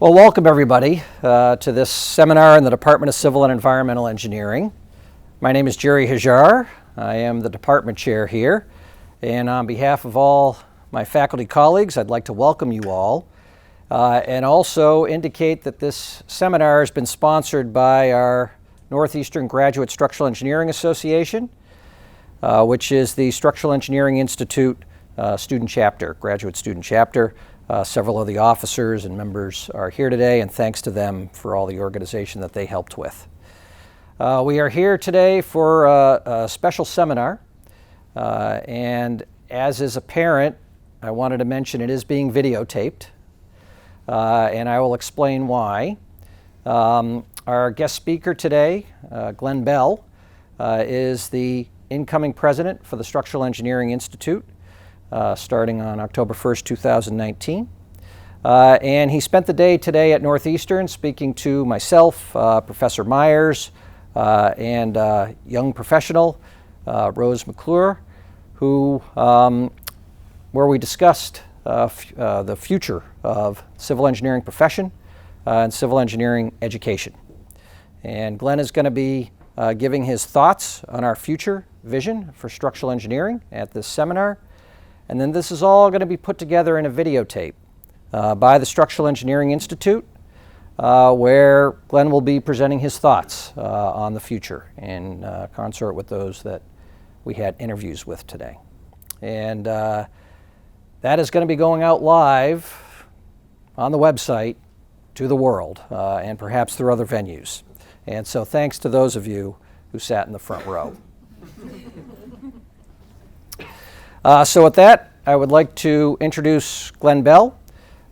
Well, welcome everybody to this seminar in the Department of Civil and Environmental Engineering. My name is Jerry Hajar. I am the department chair here, and on behalf of all my faculty colleagues, I'd like to welcome you all and also indicate that this seminar has been sponsored by our Northeastern Graduate Structural Engineering Association, which is the Structural Engineering Institute student chapter, graduate student chapter. Several of the officers and members are here today, and thanks to them for all the organization that they helped with. We are here today for a special seminar, and as is apparent, I wanted to mention it is being videotaped, and I will explain why. Our guest speaker today, Glenn Bell, is the incoming president for the Structural Engineering Institute, starting on October 1st, 2019. And he spent the day today at Northeastern speaking to myself, Professor Myers, and young professional, Rose McClure, where we discussed the future of civil engineering profession and civil engineering education. And Glenn is going to be giving his thoughts on our future vision for structural engineering at this seminar. And then this is all going to be put together in a videotape by the Structural Engineering Institute, where Glenn will be presenting his thoughts on the future in consort with those that we had interviews with today. And that is going to be going out live on the website to the world and perhaps through other venues. And so thanks to those of you who sat in the front row. So with that, I would like to introduce Glenn Bell.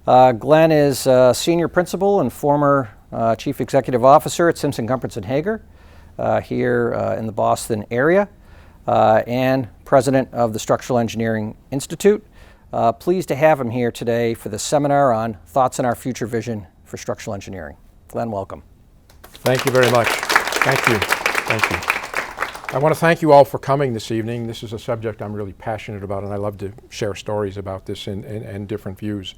Glenn is Senior Principal and former Chief Executive Officer at Simpson Gumpertz & Hager here in the Boston area and President of the Structural Engineering Institute. Pleased to have him here today for the seminar on Thoughts on Our Future Vision for Structural Engineering. Glenn, welcome. Thank you very much. Thank you. Thank you. I want to thank you all for coming this evening. This is a subject I'm really passionate about, and I love to share stories about this and different views.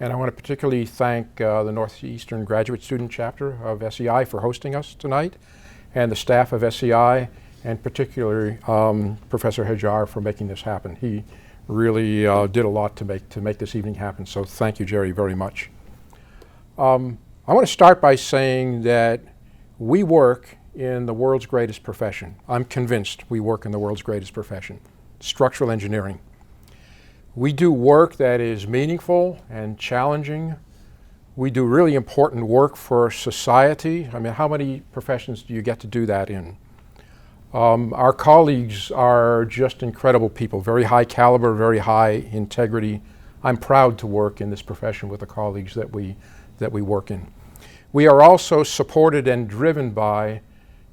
And I want to particularly thank the Northeastern Graduate Student Chapter of SEI for hosting us tonight, and the staff of SEI, and particularly Professor Hajar for making this happen. He really did a lot to make this evening happen, so thank you, Jerry, very much. I want to start by saying that we work in the world's greatest profession. I'm convinced we work in the world's greatest profession, structural engineering. We do work that is meaningful and challenging. We do really important work for society. I mean, how many professions do you get to do that in? Our colleagues are just incredible people, very high caliber, very high integrity. I'm proud to work in this profession with the colleagues that we work in. We are also supported and driven by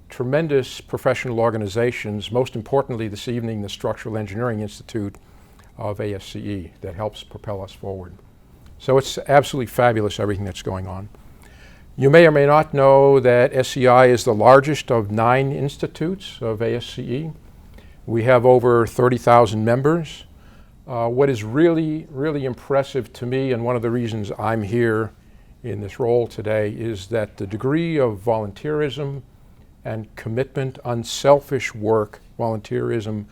tremendous professional organizations, most importantly this evening the Structural Engineering Institute of ASCE that helps propel us forward. So it's absolutely fabulous everything that's going on. You may or may not know that SEI is the largest of 9 institutes of ASCE. We have over 30,000 members. What is really, really impressive to me, and one of the reasons I'm here in this role today, is that the degree of volunteerism and commitment, unselfish work, volunteerism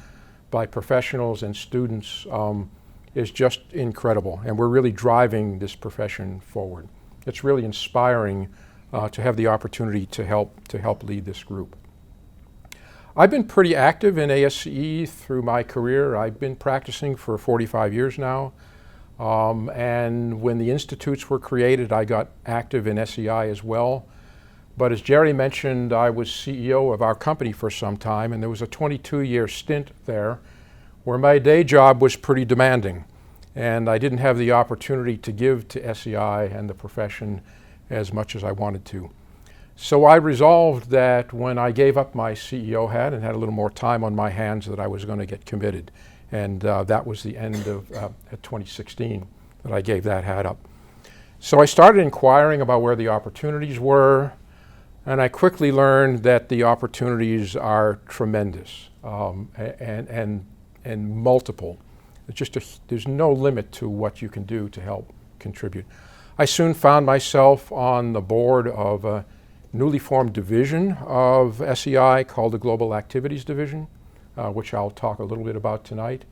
by professionals and students is just incredible. And we're really driving this profession forward. It's really inspiring to have the opportunity to help lead this group. I've been pretty active in ASCE through my career. I've been practicing for 45 years now. And when the institutes were created, I got active in SEI as well. But as Jerry mentioned, I was CEO of our company for some time, and there was a 22-year stint there where my day job was pretty demanding. And I didn't have the opportunity to give to SEI and the profession as much as I wanted to. So I resolved that when I gave up my CEO hat and had a little more time on my hands, that I was going to get committed. And that was the end of 2016 that I gave that hat up. So I started inquiring about where the opportunities were, and I quickly learned that the opportunities are tremendous and multiple. There's no limit to what you can do to help contribute. I soon found myself on the board of a newly formed division of SEI called the Global Activities Division, which I'll talk a little bit about tonight.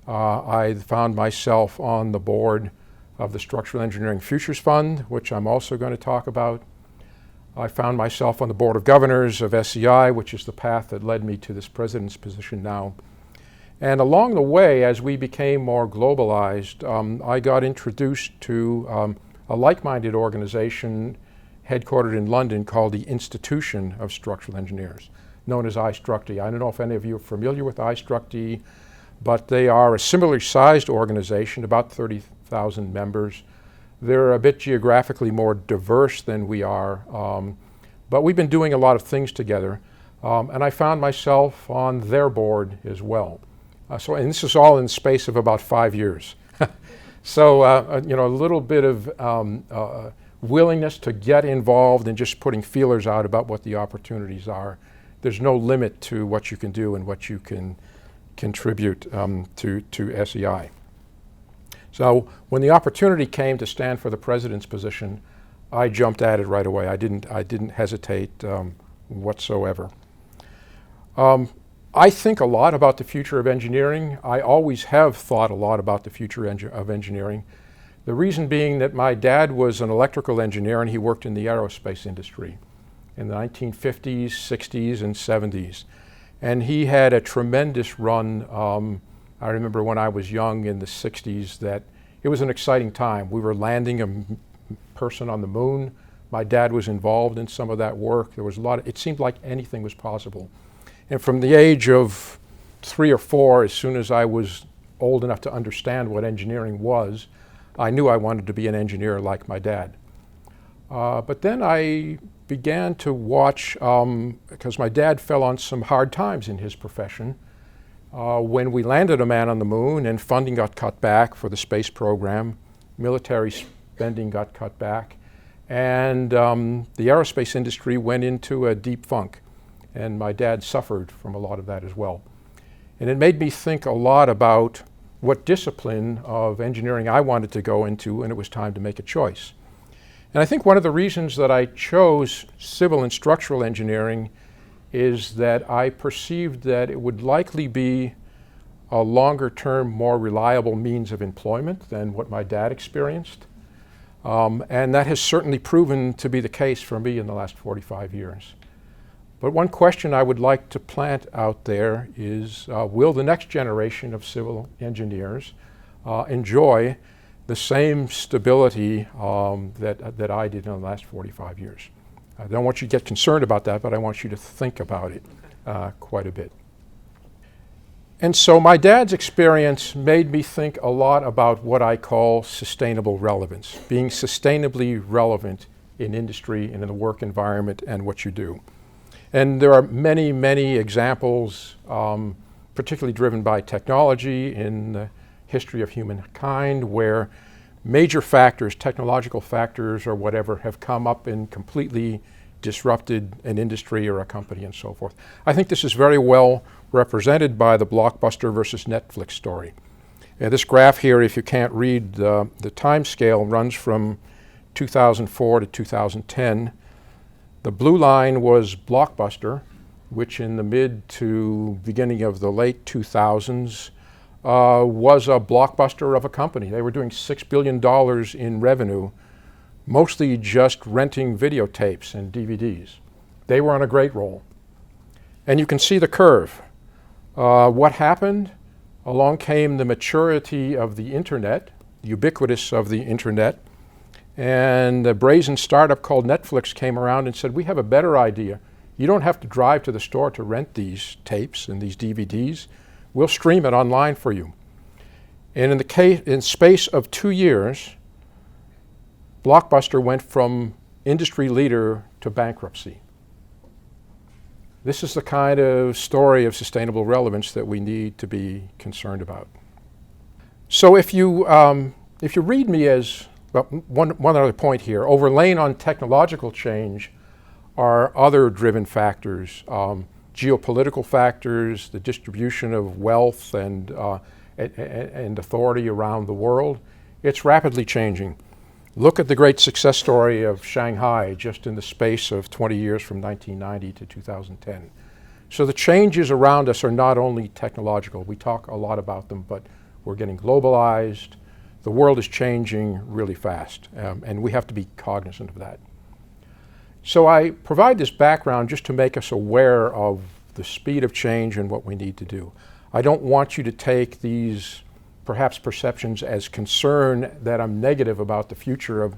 I found myself on the board of the Structural Engineering Futures Fund, which I'm also going to talk about. I found myself on the board of governors of SEI, which is the path that led me to this president's position now. And along the way, as we became more globalized, I got introduced to a like-minded organization headquartered in London called the Institution of Structural Engineers, known as iStructE. I don't know if any of you are familiar with iStructE, but they are a similarly sized organization, about 30,000 members. They're a bit geographically more diverse than we are, but we've been doing a lot of things together, and I found myself on their board as well. And this is all in the space of about 5 years. So, a little bit of willingness to get involved and just putting feelers out about what the opportunities are. There's no limit to what you can do and what you can contribute to SEI. So when the opportunity came to stand for the president's position, I jumped at it right away. I didn't hesitate whatsoever. I think a lot about the future of engineering. I always have thought a lot about the future of engineering. The reason being that my dad was an electrical engineer and he worked in the aerospace industry in the 1950s, 60s, and 70s. And he had a tremendous run. I remember when I was young in the 60s that it was an exciting time. We were landing a person on the moon. My dad was involved in some of that work. There was a lot it seemed like anything was possible. And from the age of 3 or 4, as soon as I was old enough to understand what engineering was, I knew I wanted to be an engineer like my dad. But then I began to watch, because my dad fell on some hard times in his profession. When we landed a man on the moon and funding got cut back for the space program, military spending got cut back, and the aerospace industry went into a deep funk. And my dad suffered from a lot of that as well. And it made me think a lot about what discipline of engineering I wanted to go into, and it was time to make a choice. And I think one of the reasons that I chose civil and structural engineering is that I perceived that it would likely be a longer term, more reliable means of employment than what my dad experienced. And that has certainly proven to be the case for me in the last 45 years. But one question I would like to plant out there is, will the next generation of civil engineers enjoy the same stability that I did in the last 45 years? I don't want you to get concerned about that, but I want you to think about it quite a bit. And so my dad's experience made me think a lot about what I call sustainable relevance, being sustainably relevant in industry and in the work environment and what you do. And there are many, many examples, particularly driven by technology in the history of humankind, where major factors, technological factors or whatever, have come up and completely disrupted an industry or a company and so forth. I think this is very well represented by the Blockbuster versus Netflix story. This graph here, if you can't read the time scale, runs from 2004 to 2010. The blue line was Blockbuster, which in the mid to beginning of the late 2000s was a blockbuster of a company. They were doing $6 billion in revenue, mostly just renting videotapes and DVDs. They were on a great roll. And you can see the curve. What happened? Along came the maturity of the internet, the ubiquitous of the internet, and a brazen startup called Netflix came around and said, we have a better idea. You don't have to drive to the store to rent these tapes and these DVDs. We'll stream it online for you. And in space of 2 years, Blockbuster went from industry leader to bankruptcy. This is the kind of story of sustainable relevance that we need to be concerned about. So if you read me as, well, one other point here, overlaying on technological change are other driven factors, geopolitical factors, the distribution of wealth and authority around the world. It's rapidly changing. Look at the great success story of Shanghai just in the space of 20 years from 1990 to 2010. So the changes around us are not only technological. We talk a lot about them, but we're getting globalized. The world is changing really fast, and we have to be cognizant of that. So I provide this background just to make us aware of the speed of change and what we need to do. I don't want you to take these perhaps perceptions as concern that I'm negative about the future of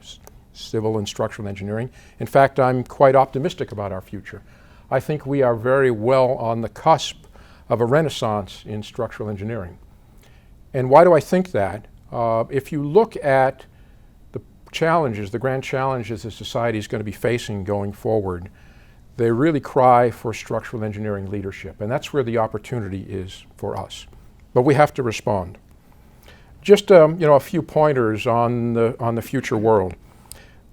civil and structural engineering. In fact, I'm quite optimistic about our future. I think we are very well on the cusp of a renaissance in structural engineering. And why do I think that? If you look at the challenges, the grand challenges that society is going to be facing going forward, they really cry for structural engineering leadership, and that's where the opportunity is for us. But we have to respond. Just a few pointers on the future world.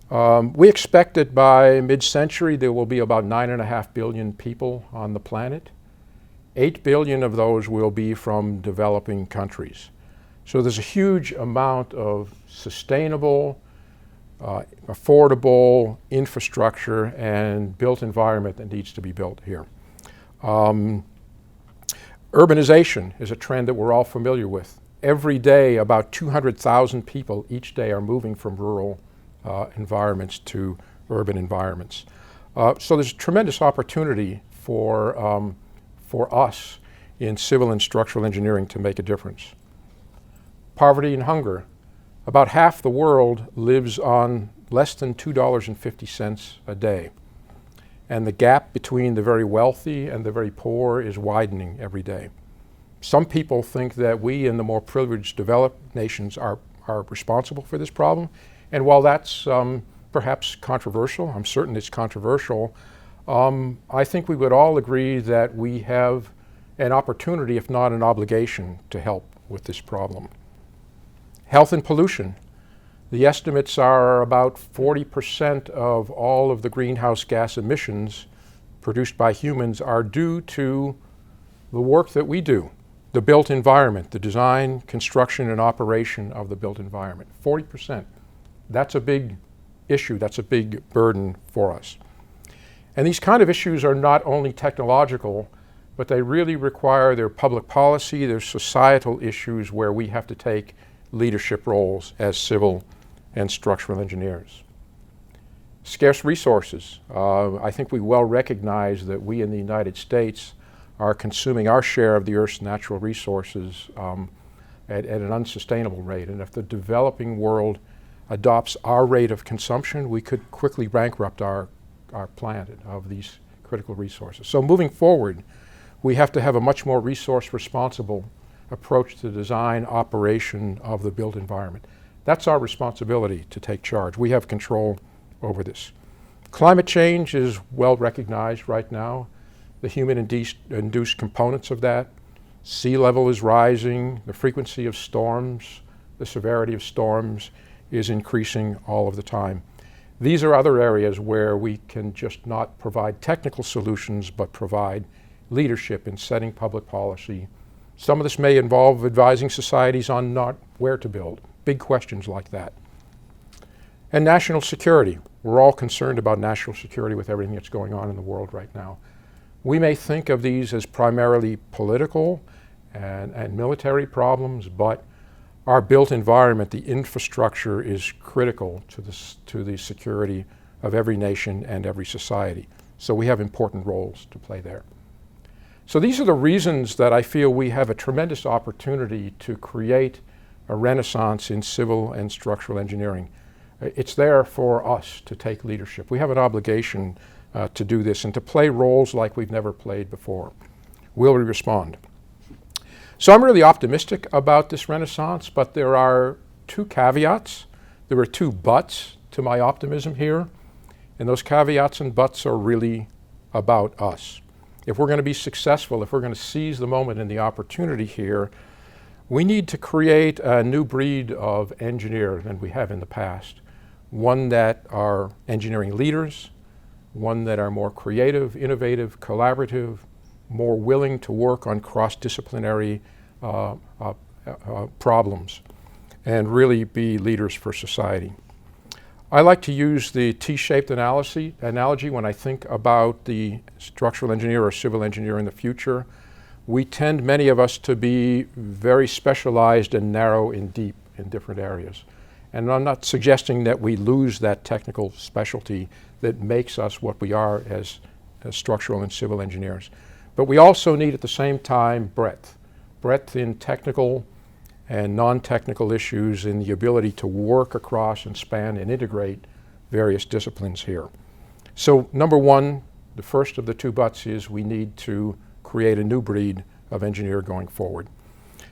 We expect that by mid-century there will be about 9.5 billion people on the planet. 8 billion of those will be from developing countries. So there's a huge amount of sustainable, affordable infrastructure and built environment that needs to be built here. Urbanization is a trend that we're all familiar with. Every day, about 200,000 people each day are moving from rural environments to urban environments. So there's a tremendous opportunity for us in civil and structural engineering to make a difference. Poverty and hunger. About half the world lives on less than $2.50 a day. And the gap between the very wealthy and the very poor is widening every day. Some people think that we in the more privileged developed nations are responsible for this problem. And while that's perhaps controversial, I'm certain it's controversial, I think we would all agree that we have an opportunity, if not an obligation, to help with this problem. Health and pollution. The estimates are about 40% of all of the greenhouse gas emissions produced by humans are due to the work that we do, the built environment, the design, construction, and operation of the built environment. 40%. That's a big issue. That's a big burden for us. And these kind of issues are not only technological, but they really require their public policy, their societal issues where we have to take leadership roles as civil and structural engineers. Scarce resources. I think we well recognize that we in the United States are consuming our share of the Earth's natural resources at an unsustainable rate. And if the developing world adopts our rate of consumption, we could quickly bankrupt our planet of these critical resources. So moving forward, we have to have a much more resource responsible approach to the design, operation of the built environment. That's our responsibility to take charge. We have control over this. Climate change is well recognized right now. The human-induced components of that. Sea level is rising. The frequency of storms, the severity of storms is increasing all of the time. These are other areas where we can just not provide technical solutions, but provide leadership in setting public policy. Some of this may involve advising societies on not where to build, big questions like that. And national security. We're all concerned about national security with everything that's going on in the world right now. We may think of these as primarily political and military problems, but our built environment, the infrastructure, is critical to the security of every nation and every society. So we have important roles to play there. So these are the reasons that I feel we have a tremendous opportunity to create a renaissance in civil and structural engineering. It's there for us to take leadership. We have an obligation to do this and to play roles like we've never played before. Will we respond? So I'm really optimistic about this renaissance, but there are two caveats. There are two buts to my optimism here, and those caveats and buts are really about us. If we're going to be successful, if we're going to seize the moment and the opportunity here, we need to create a new breed of engineer than we have in the past. One that are engineering leaders, one that are more creative, innovative, collaborative, more willing to work on cross-disciplinary problems and really be leaders for society. I like to use the T-shaped analogy when I think about the structural engineer or civil engineer in the future. We tend, many of us, to be very specialized and narrow and deep in different areas. And I'm not suggesting that we lose that technical specialty that makes us what we are as structural and civil engineers. But we also need at the same time breadth. Breadth in technical and non-technical issues, in the ability to work across and span and integrate various disciplines here. So number one, the first of the two buts is we need to create a new breed of engineer going forward.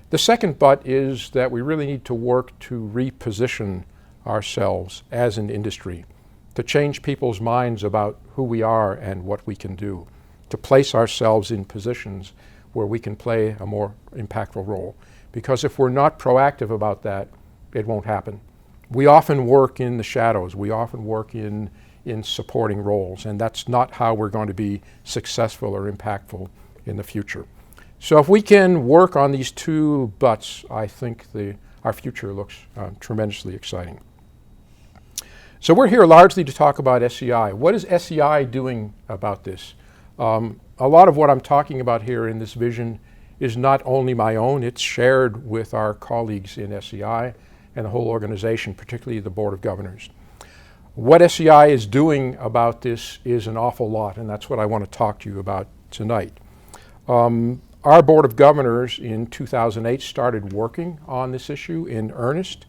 The second but is that we really need to work to reposition ourselves as an industry, to change people's minds about who we are and what we can do, to place ourselves in positions where we can play a more impactful role. Because if we're not proactive about that, it won't happen. We often work in the shadows. We often work in supporting roles, and that's not how we're going to be successful or impactful in the future. So if we can work on these two buts, I think our future looks tremendously exciting. So we're here largely to talk about SEI. What is SEI doing about this? A lot of what I'm talking about here in this vision is not only my own, it's shared with our colleagues in SEI and the whole organization, particularly the Board of Governors. What SEI is doing about this is an awful lot, and that's what I want to talk to you about tonight. Our Board of Governors in 2008 started working on this issue in earnest.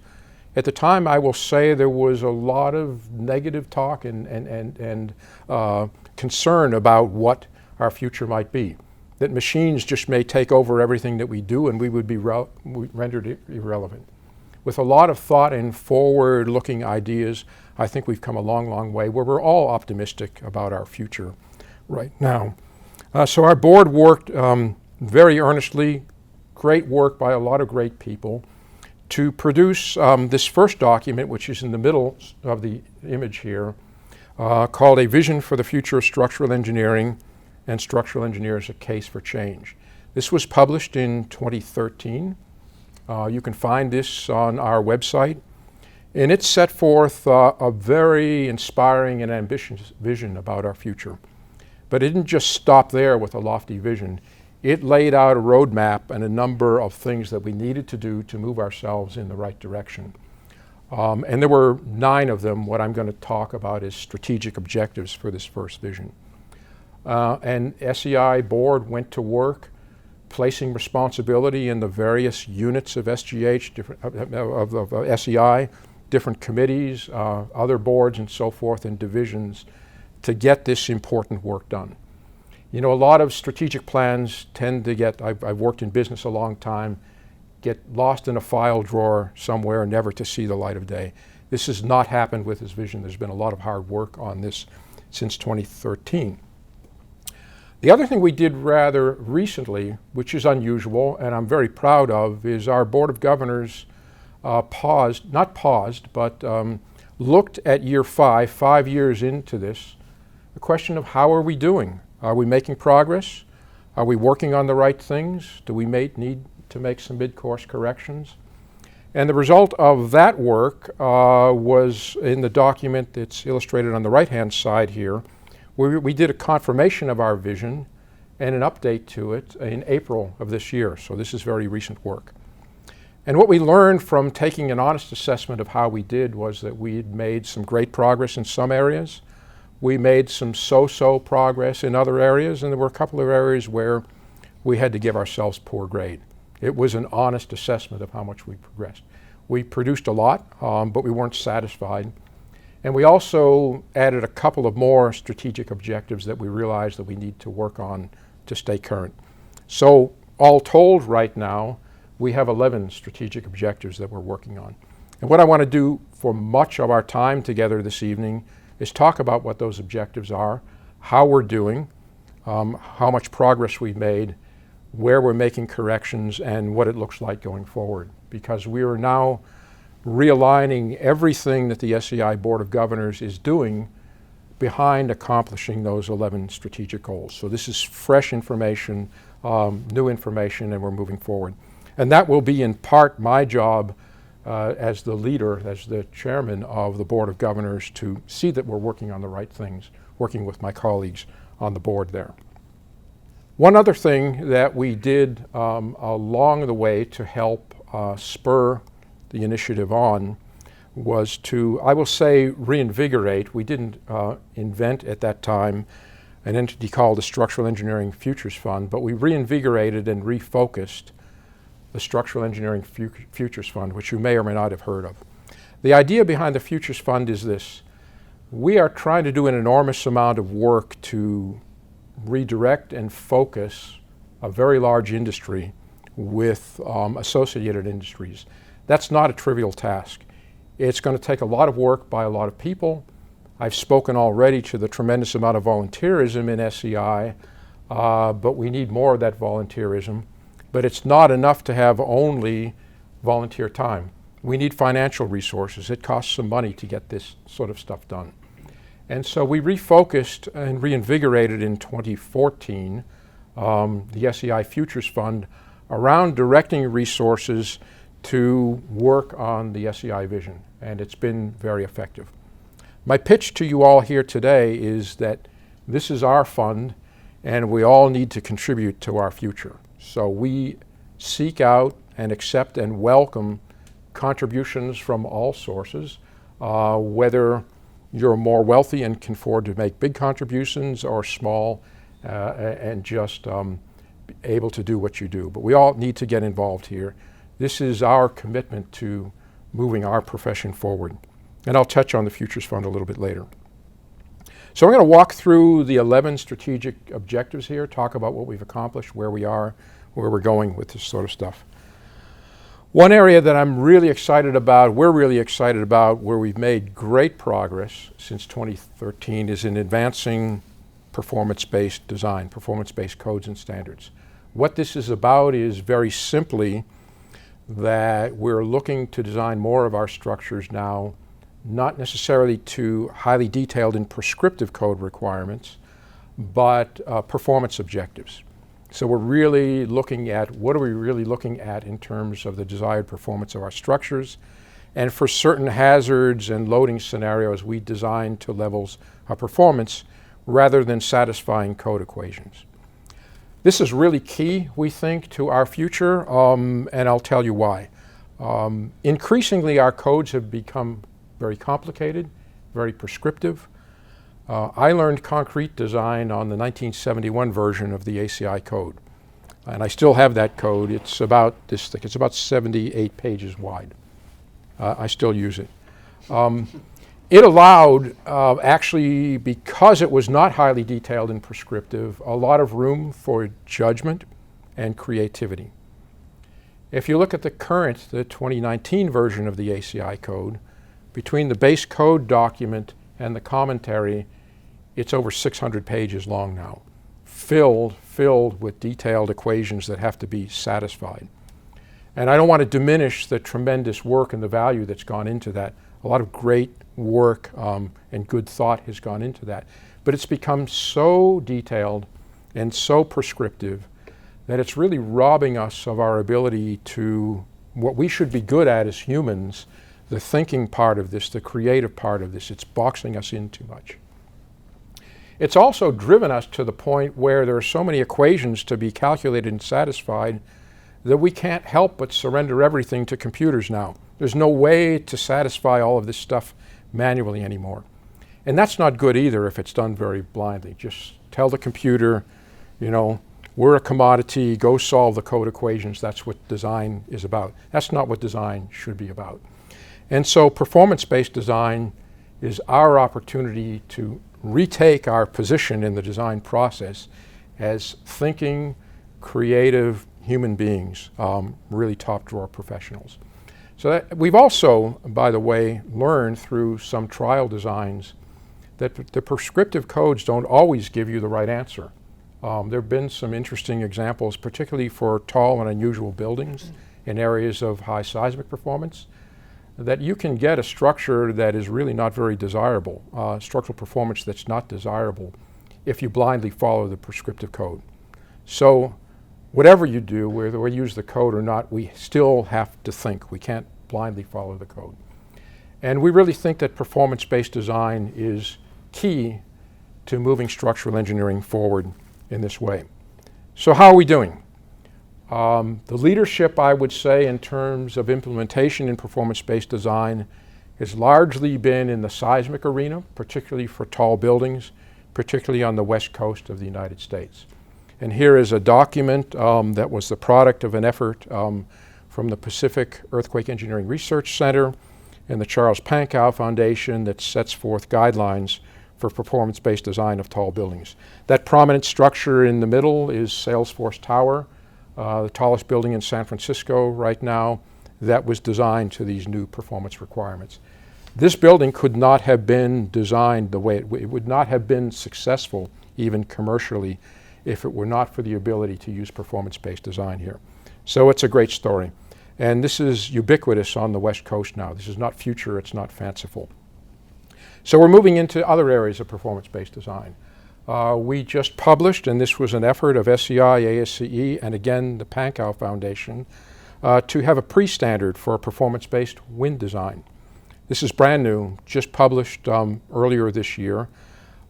At the time, I will say there was a lot of negative talk and concern about what our future might be. That machines just may take over everything that we do and we would be rendered irrelevant. With a lot of thought and forward-looking ideas, I think we've come a long, long way where we're all optimistic about our future right now. So our board worked very earnestly, great work by a lot of great people, to produce this first document, which is in the middle of the image here, called A Vision for the Future of Structural Engineering and Structural Engineers: A Case for Change. This was published in 2013. You can find this on our website. And it set forth a very inspiring and ambitious vision about our future. But it didn't just stop there with a lofty vision. It laid out a roadmap and a number of things that we needed to do to move ourselves in the right direction. And there were 9 of them. What I'm going to talk about is strategic objectives for this first vision. And SEI board went to work placing responsibility in the various units of SGH, of SEI, different committees, other boards and so forth, and divisions to get this important work done. You know, a lot of strategic plans tend to get, I've worked in business a long time, get lost in a file drawer somewhere, never to see the light of day. This has not happened with this vision. There's been a lot of hard work on this since 2013. The other thing we did rather recently, which is unusual and I'm very proud of, is our Board of Governors looked at year 5 years into this, the question of how are we doing? Are we making progress? Are we working on the right things? Do we need to make some mid-course corrections? And the result of that work was in the document that's illustrated on the right-hand side here, where we did a confirmation of our vision and an update to it in April of this year. So this is very recent work. And what we learned from taking an honest assessment of how we did was that we had made some great progress in some areas. We made some so-so progress in other areas, and there were a couple of areas where we had to give ourselves poor grade. It was an honest assessment of how much we progressed. We produced a lot, but we weren't satisfied. And we also added a couple of more strategic objectives that we realized that we need to work on to stay current. So all told right now, we have 11 strategic objectives that we're working on. And what I want to do for much of our time together this evening is talk about what those objectives are, how we're doing, how much progress we've made, where we're making corrections, and what it looks like going forward. Because we are now realigning everything that the SEI Board of Governors is doing behind accomplishing those 11 strategic goals. So this is fresh information, new information, and we're moving forward. And that will be in part my job as the leader, as the chairman of the Board of Governors, to see that we're working on the right things, working with my colleagues on the board there. One other thing that we did along the way to help spur the initiative on was to, I will say, reinvigorate. We didn't invent at that time an entity called the Structural Engineering Futures Fund, but we reinvigorated and refocused the Structural Engineering Futures Fund, which you may or may not have heard of. The idea behind the Futures Fund is this: we are trying to do an enormous amount of work to redirect and focus a very large industry with associated industries. That's not a trivial task. It's going to take a lot of work by a lot of people. I've spoken already to the tremendous amount of volunteerism in SEI, but we need more of that volunteerism. But it's not enough to have only volunteer time. We need financial resources. It costs some money to get this sort of stuff done. And so we refocused and reinvigorated in 2014 the SEI Futures Fund around directing resources to work on the SEI vision, and it's been very effective. My pitch to you all here today is that this is our fund, and we all need to contribute to our future. So we seek out and accept and welcome contributions from all sources, whether you're more wealthy and can afford to make big contributions, or small and just able to do what you do. But we all need to get involved here. This is our commitment to moving our profession forward. And I'll touch on the Futures Fund a little bit later. So I'm going to walk through the 11 strategic objectives here, talk about what we've accomplished, where we are, where we're going with this sort of stuff. One area that I'm really excited about, we're really excited about, where we've made great progress since 2013 is in advancing performance-based design, performance-based codes and standards. What this is about is very simply that we're looking to design more of our structures now, not necessarily to highly detailed and prescriptive code requirements, but performance objectives. So we're really looking at, what are we really looking at in terms of the desired performance of our structures? And for certain hazards and loading scenarios, we design to levels of performance rather than satisfying code equations. This is really key, we think, to our future, and I'll tell you why. Increasingly, our codes have become very complicated, very prescriptive. I learned concrete design on the 1971 version of the ACI code, and I still have that code. It's about this thick. It's about 78 pages wide. I still use it. It allowed, actually, because it was not highly detailed and prescriptive, a lot of room for judgment and creativity. If you look at the 2019 version of the ACI code, between the base code document and the commentary, it's over 600 pages long now, filled with detailed equations that have to be satisfied. And I don't want to diminish the tremendous work and the value that's gone into that. A lot of great work and good thought has gone into that. But it's become so detailed and so prescriptive that it's really robbing us of our ability to, what we should be good at as humans, the thinking part of this, the creative part of this. It's boxing us in too much. It's also driven us to the point where there are so many equations to be calculated and satisfied that we can't help but surrender everything to computers now. There's no way to satisfy all of this stuff manually anymore. And that's not good either if it's done very blindly. Just tell the computer, you know, we're a commodity, go solve the code equations. That's what design is about. That's not what design should be about. And so performance-based design is our opportunity to retake our position in the design process as thinking, creative human beings, really top-drawer professionals. So that, we've also, by the way, learned through some trial designs that the prescriptive codes don't always give you the right answer. There have been some interesting examples, particularly for tall and unusual buildings in areas of high seismic performance, that you can get a structure that is really not very desirable, structural performance that's not desirable if you blindly follow the prescriptive code. So whatever you do, whether we use the code or not, we still have to think. We can't blindly follow the code. And we really think that performance-based design is key to moving structural engineering forward in this way. So how are we doing? The leadership, I would say, in terms of implementation in performance-based design has largely been in the seismic arena, particularly for tall buildings, particularly on the west coast of the United States. And here is a document that was the product of an effort from the Pacific Earthquake Engineering Research Center and the Charles Pankow Foundation that sets forth guidelines for performance-based design of tall buildings. That prominent structure in the middle is Salesforce Tower, the tallest building in San Francisco right now, that was designed to these new performance requirements. This building could not have been designed the way it would not have been successful, even commercially, if it were not for the ability to use performance-based design here. So it's a great story. And this is ubiquitous on the West Coast now. This is not future, it's not fanciful. So we're moving into other areas of performance-based design. We just published, and this was an effort of SEI, ASCE, and again the Pankow Foundation, to have a pre-standard for performance-based wind design. This is brand new, just published earlier this year.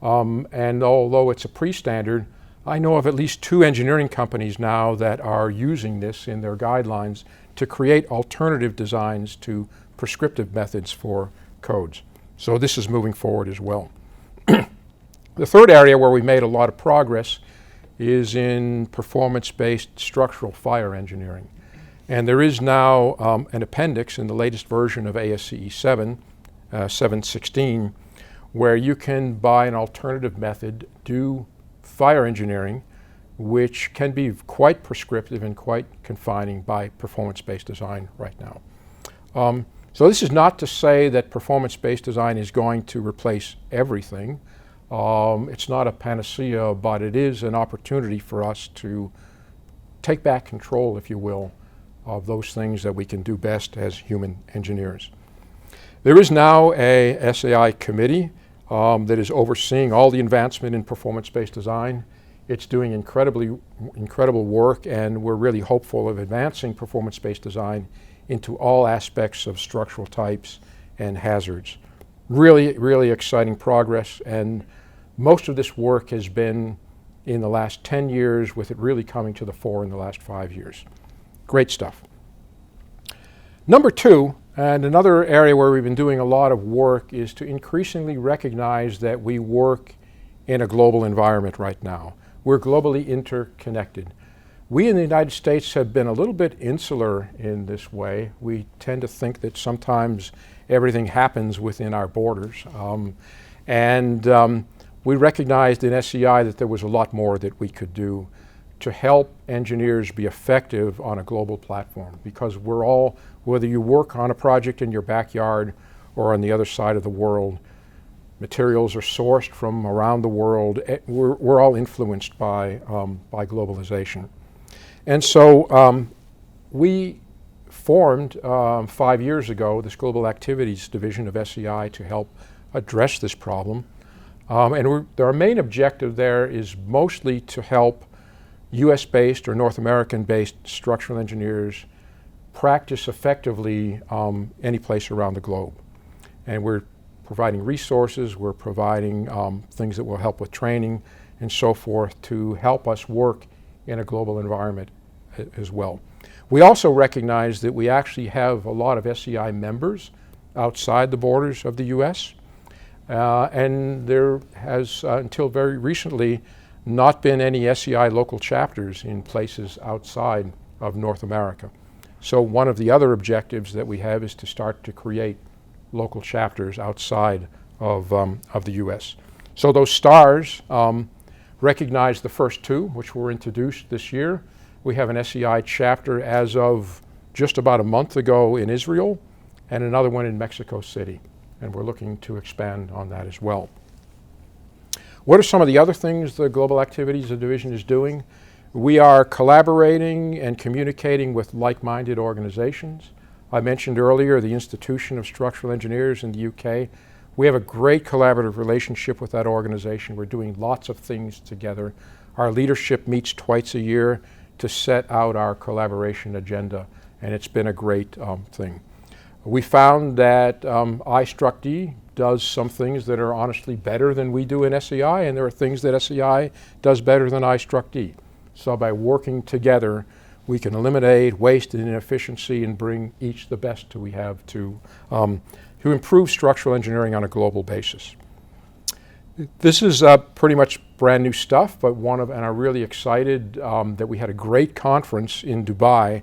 And although it's a pre-standard, I know of at least 2 engineering companies now that are using this in their guidelines to create alternative designs to prescriptive methods for codes. So this is moving forward as well. The third area where we made a lot of progress is in performance-based structural fire engineering. And there is now an appendix in the latest version of ASCE 716, where you can, by an alternative method, do fire engineering, which can be quite prescriptive and quite confining by performance-based design right now. So this is not to say that performance-based design is going to replace everything. It's not a panacea, but it is an opportunity for us to take back control, if you will, of those things that we can do best as human engineers. There is now a SEI committee that is overseeing all the advancement in performance-based design. It's doing incredible work, and we're really hopeful of advancing performance-based design into all aspects of structural types and hazards. Really, really exciting progress, and most of this work has been in the last 10 years, with it really coming to the fore in the last 5 years. Great stuff. Number 2, and another area where we've been doing a lot of work, is to increasingly recognize that we work in a global environment right now. We're globally interconnected. We in the United States have been a little bit insular in this way. We tend to think that sometimes everything happens within our borders. We recognized in SEI that there was a lot more that we could do to help engineers be effective on a global platform, because we're all, whether you work on a project in your backyard or on the other side of the world, materials are sourced from around the world. We're all influenced by globalization. And so we formed 5 years ago this Global Activities Division of SEI to help address this problem. Our main objective there is mostly to help US-based or North American-based structural engineers practice effectively any place around the globe. And we're providing resources, we're providing things that will help with training and so forth to help us work in a global environment as well. We also recognize that we actually have a lot of SEI members outside the borders of the US. And there has, until very recently, not been any SEI local chapters in places outside of North America. So one of the other objectives that we have is to start to create local chapters outside of the US. So those stars recognize the first 2, which were introduced this year. We have an SEI chapter as of just about a month ago in Israel, and another one in Mexico City. And we're looking to expand on that as well. What are some of the other things the Global Activities Division is doing? We are collaborating and communicating with like-minded organizations. I mentioned earlier the Institution of Structural Engineers in the UK. We have a great collaborative relationship with that organization. We're doing lots of things together. Our leadership meets twice a year to set out our collaboration agenda, and it's been a great thing. We found that iStructD does some things that are honestly better than we do in SEI, and there are things that SEI does better than iStructD. So by working together, we can eliminate waste and inefficiency and bring each the best we have to improve structural engineering on a global basis. This is pretty much brand new stuff, but and I'm really excited that we had a great conference in Dubai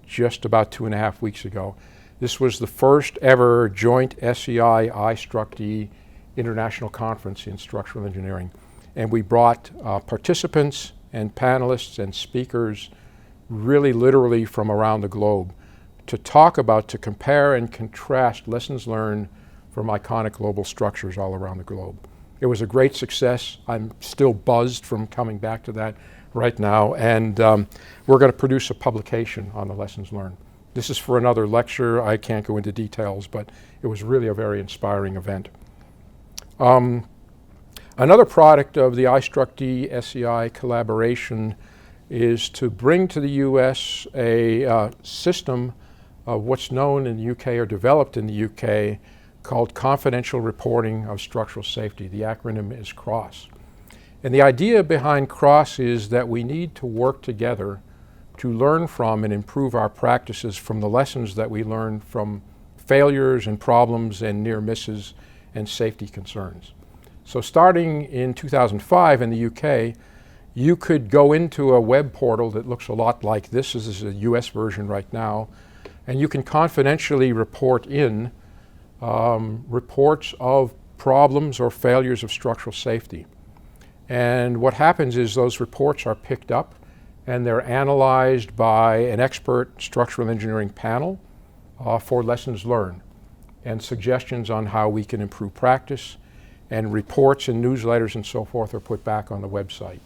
just about 2.5 weeks ago. This was the first ever joint SEI iStructD international conference in structural engineering. And we brought participants and panelists and speakers really literally from around the globe to compare and contrast lessons learned from iconic global structures all around the globe. It was a great success. I'm still buzzed from coming back to that right now, and we're going to produce a publication on the lessons learned. This is for another lecture. I can't go into details, but it was really a very inspiring event. Another product of the iStructD SEI collaboration is to bring to the U.S. a system of what's known in the UK or developed in the UK called Confidential Reporting of Structural Safety. The acronym is CROSS. And the idea behind CROSS is that we need to work together to learn from and improve our practices from the lessons that we learned from failures and problems and near misses and safety concerns. So starting in 2005 in the UK, you could go into a web portal that looks a lot like this. This is a US version right now. And you can confidentially report in reports of problems or failures of structural safety. And what happens is those reports are picked up and they're analyzed by an expert structural engineering panel for lessons learned and suggestions on how we can improve practice, and reports and newsletters and so forth are put back on the website.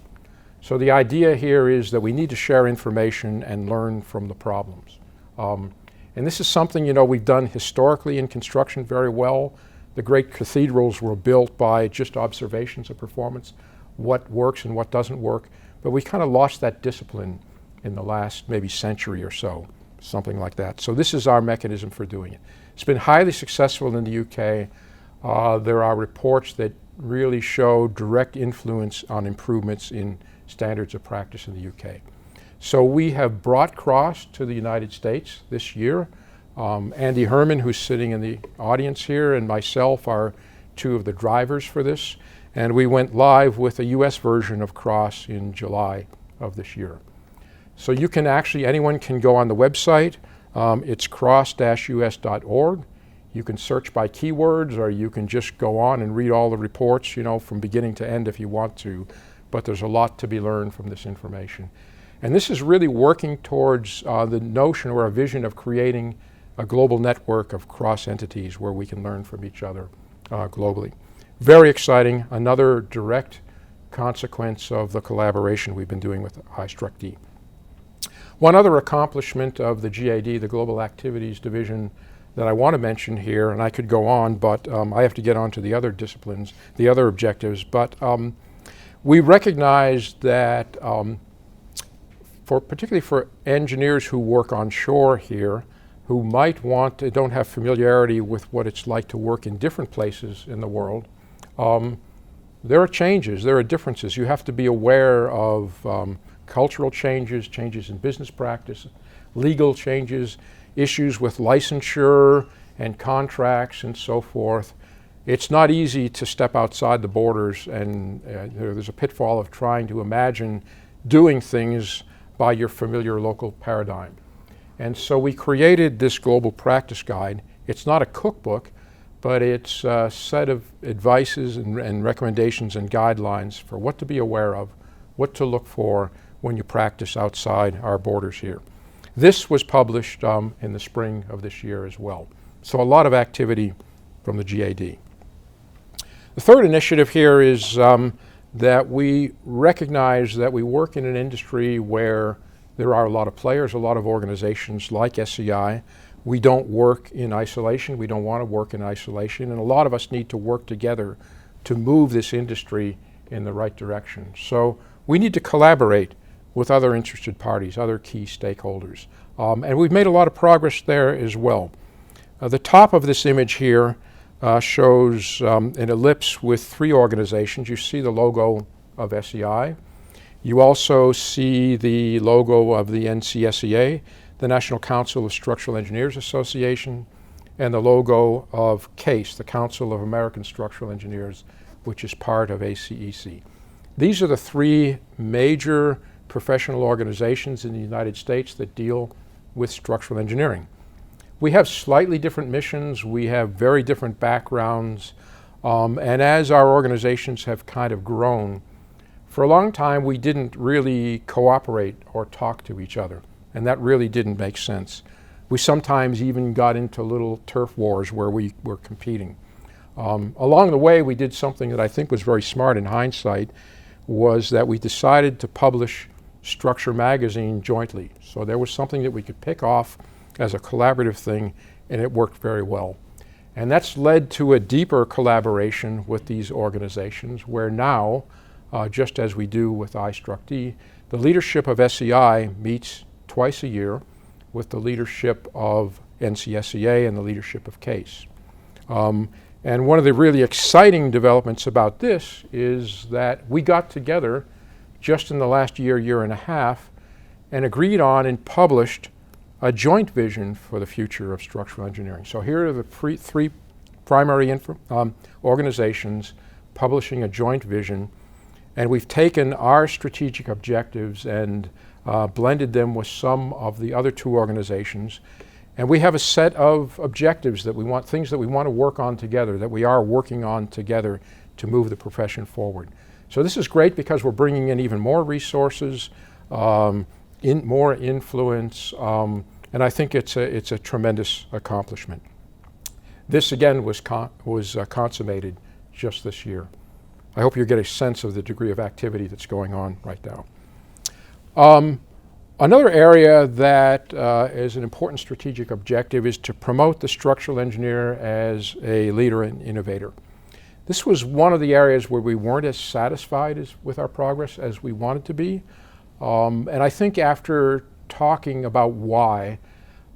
So the idea here is that we need to share information and learn from the problems. And this is something, we've done historically in construction very well. The great cathedrals were built by just observations of performance, what works and what doesn't work. But we kind of lost that discipline in the last maybe century or so, something like that. So this is our mechanism for doing it. It's been highly successful in the UK. There are reports that really show direct influence on improvements in standards of practice in the UK. So we have brought CROSS to the United States this year. Andy Herman, who's sitting in the audience here, and myself are two of the drivers for this. And we went live with a US version of CROSS in July of this year. So you can anyone can go on the website. It's cross-us.org. You can search by keywords, or you can just go on and read all the reports, from beginning to end if you want to. But there's a lot to be learned from this information. And this is really working towards the notion or a vision of creating a global network of cross entities where we can learn from each other globally. Very exciting, another direct consequence of the collaboration we've been doing with iStructD. One other accomplishment of the GAD, the Global Activities Division, that I want to mention here, and I could go on, but I have to get on to the other disciplines, the other objectives, but we recognize that particularly for engineers who work on shore here, who don't have familiarity with what it's like to work in different places in the world, there are changes, there are differences. You have to be aware of cultural changes, changes in business practice, legal changes, issues with licensure and contracts and so forth. It's not easy to step outside the borders, and there's a pitfall of trying to imagine doing things by your familiar local paradigm. And so we created this global practice guide. It's not a cookbook, but it's a set of advices and recommendations and guidelines for what to be aware of, what to look for when you practice outside our borders here. This was published in the spring of this year as well. So a lot of activity from the GAD. The third initiative here is that we recognize that we work in an industry where there are a lot of players, a lot of organizations like SEI. We don't work in isolation. We don't want to work in isolation. And a lot of us need to work together to move this industry in the right direction. So we need to collaborate with other interested parties, other key stakeholders. And we've made a lot of progress there as well. The top of this image here shows an ellipse with 3 organizations. You see the logo of SEI. You also see the logo of the NCSEA, the National Council of Structural Engineers Association, and the logo of CASE, the Council of American Structural Engineers, which is part of ACEC. These are the 3 major professional organizations in the United States that deal with structural engineering. We have slightly different missions, we have very different backgrounds, and as our organizations have kind of grown, for a long time we didn't really cooperate or talk to each other, and that really didn't make sense. We sometimes even got into little turf wars where we were competing. Along the way, we did something that I think was very smart in hindsight, was that we decided to publish Structure magazine jointly. So there was something that we could pick off as a collaborative thing, and it worked very well. And that's led to a deeper collaboration with these organizations, where now, just as we do with iStructD, the leadership of SEI meets twice a year with the leadership of NCSEA and the leadership of CASE. And one of the really exciting developments about this is that we got together just in the last year and a half, and agreed on and published a joint vision for the future of structural engineering. So here are the 3 primary organizations publishing a joint vision, and we've taken our strategic objectives and blended them with some of the other 2 organizations. And we have a set of objectives that we want, things that we want to work on together, that we are working on together to move the profession forward. So this is great because we're bringing in even more resources, more influence, and I think it's a tremendous accomplishment. This again was consummated just this year. I hope you get a sense of the degree of activity that's going on right now. Another area that is an important strategic objective is to promote the structural engineer as a leader and innovator. This was one of the areas where we weren't as satisfied with our progress as we wanted to be. And I think after talking about why,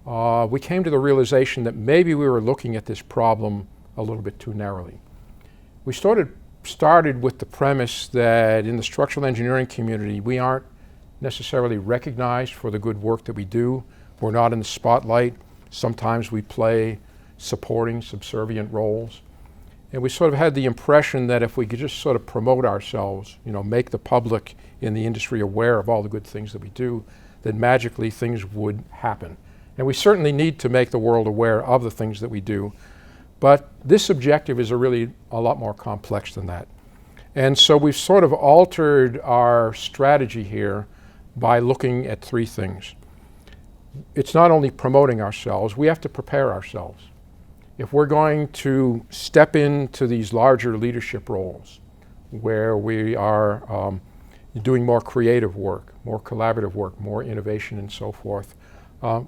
we came to the realization that maybe we were looking at this problem a little bit too narrowly. We started with the premise that in the structural engineering community, we aren't necessarily recognized for the good work that we do. We're not in the spotlight. Sometimes we play supporting, subservient roles. And we sort of had the impression that if we could just sort of promote ourselves, make the public in the industry aware of all the good things that we do, then magically things would happen. And we certainly need to make the world aware of the things that we do. But this objective is really a lot more complex than that. And so we've sort of altered our strategy here by looking at 3 things. It's not only promoting ourselves, we have to prepare ourselves. If we're going to step into these larger leadership roles where we are doing more creative work, more collaborative work, more innovation and so forth,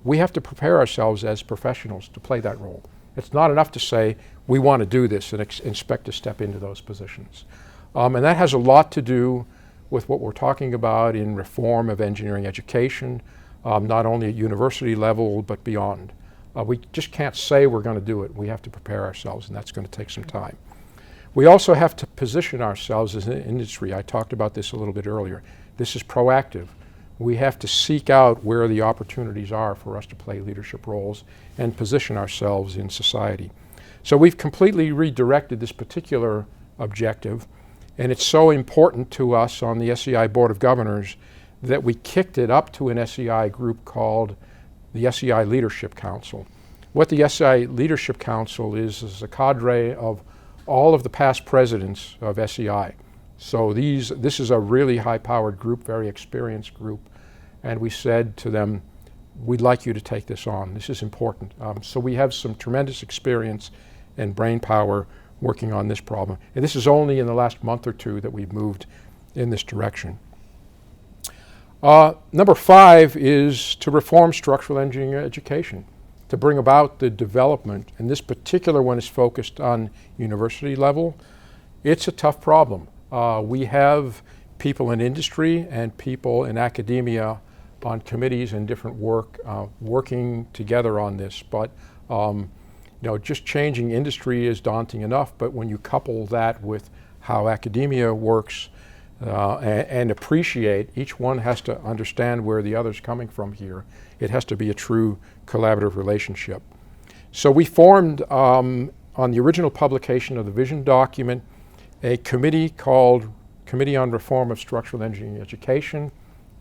we have to prepare ourselves as professionals to play that role. It's not enough to say we want to do this and expect to step into those positions. And that has a lot to do with what we're talking about in reform of engineering education, not only at university level but beyond. We just can't say we're going to do it. We have to prepare ourselves, and that's going to take some time. We also have to position ourselves as an industry. I talked about this a little bit earlier. This is proactive. We have to seek out where the opportunities are for us to play leadership roles and position ourselves in society. So we've completely redirected this particular objective, and it's so important to us on the SEI Board of Governors that we kicked it up to an SEI group called the SEI Leadership Council. What the SEI Leadership Council is a cadre of all of the past presidents of SEI. So this is a really high-powered group, very experienced group, and we said to them, we'd like you to take this on. This is important. So we have some tremendous experience and brain power working on this problem. And this is only in the last month or 2 that we've moved in this direction. Number 5 is to reform structural engineering education, to bring about the development, and this particular one is focused on university level. It's a tough problem. We have people in industry and people in academia on committees and different work working together on this, but just changing industry is daunting enough, but when you couple that with how academia works and appreciate, each one has to understand where the other's coming from here. It has to be a true collaborative relationship. So we formed, on the original publication of the vision document, a committee called Committee on Reform of Structural Engineering Education.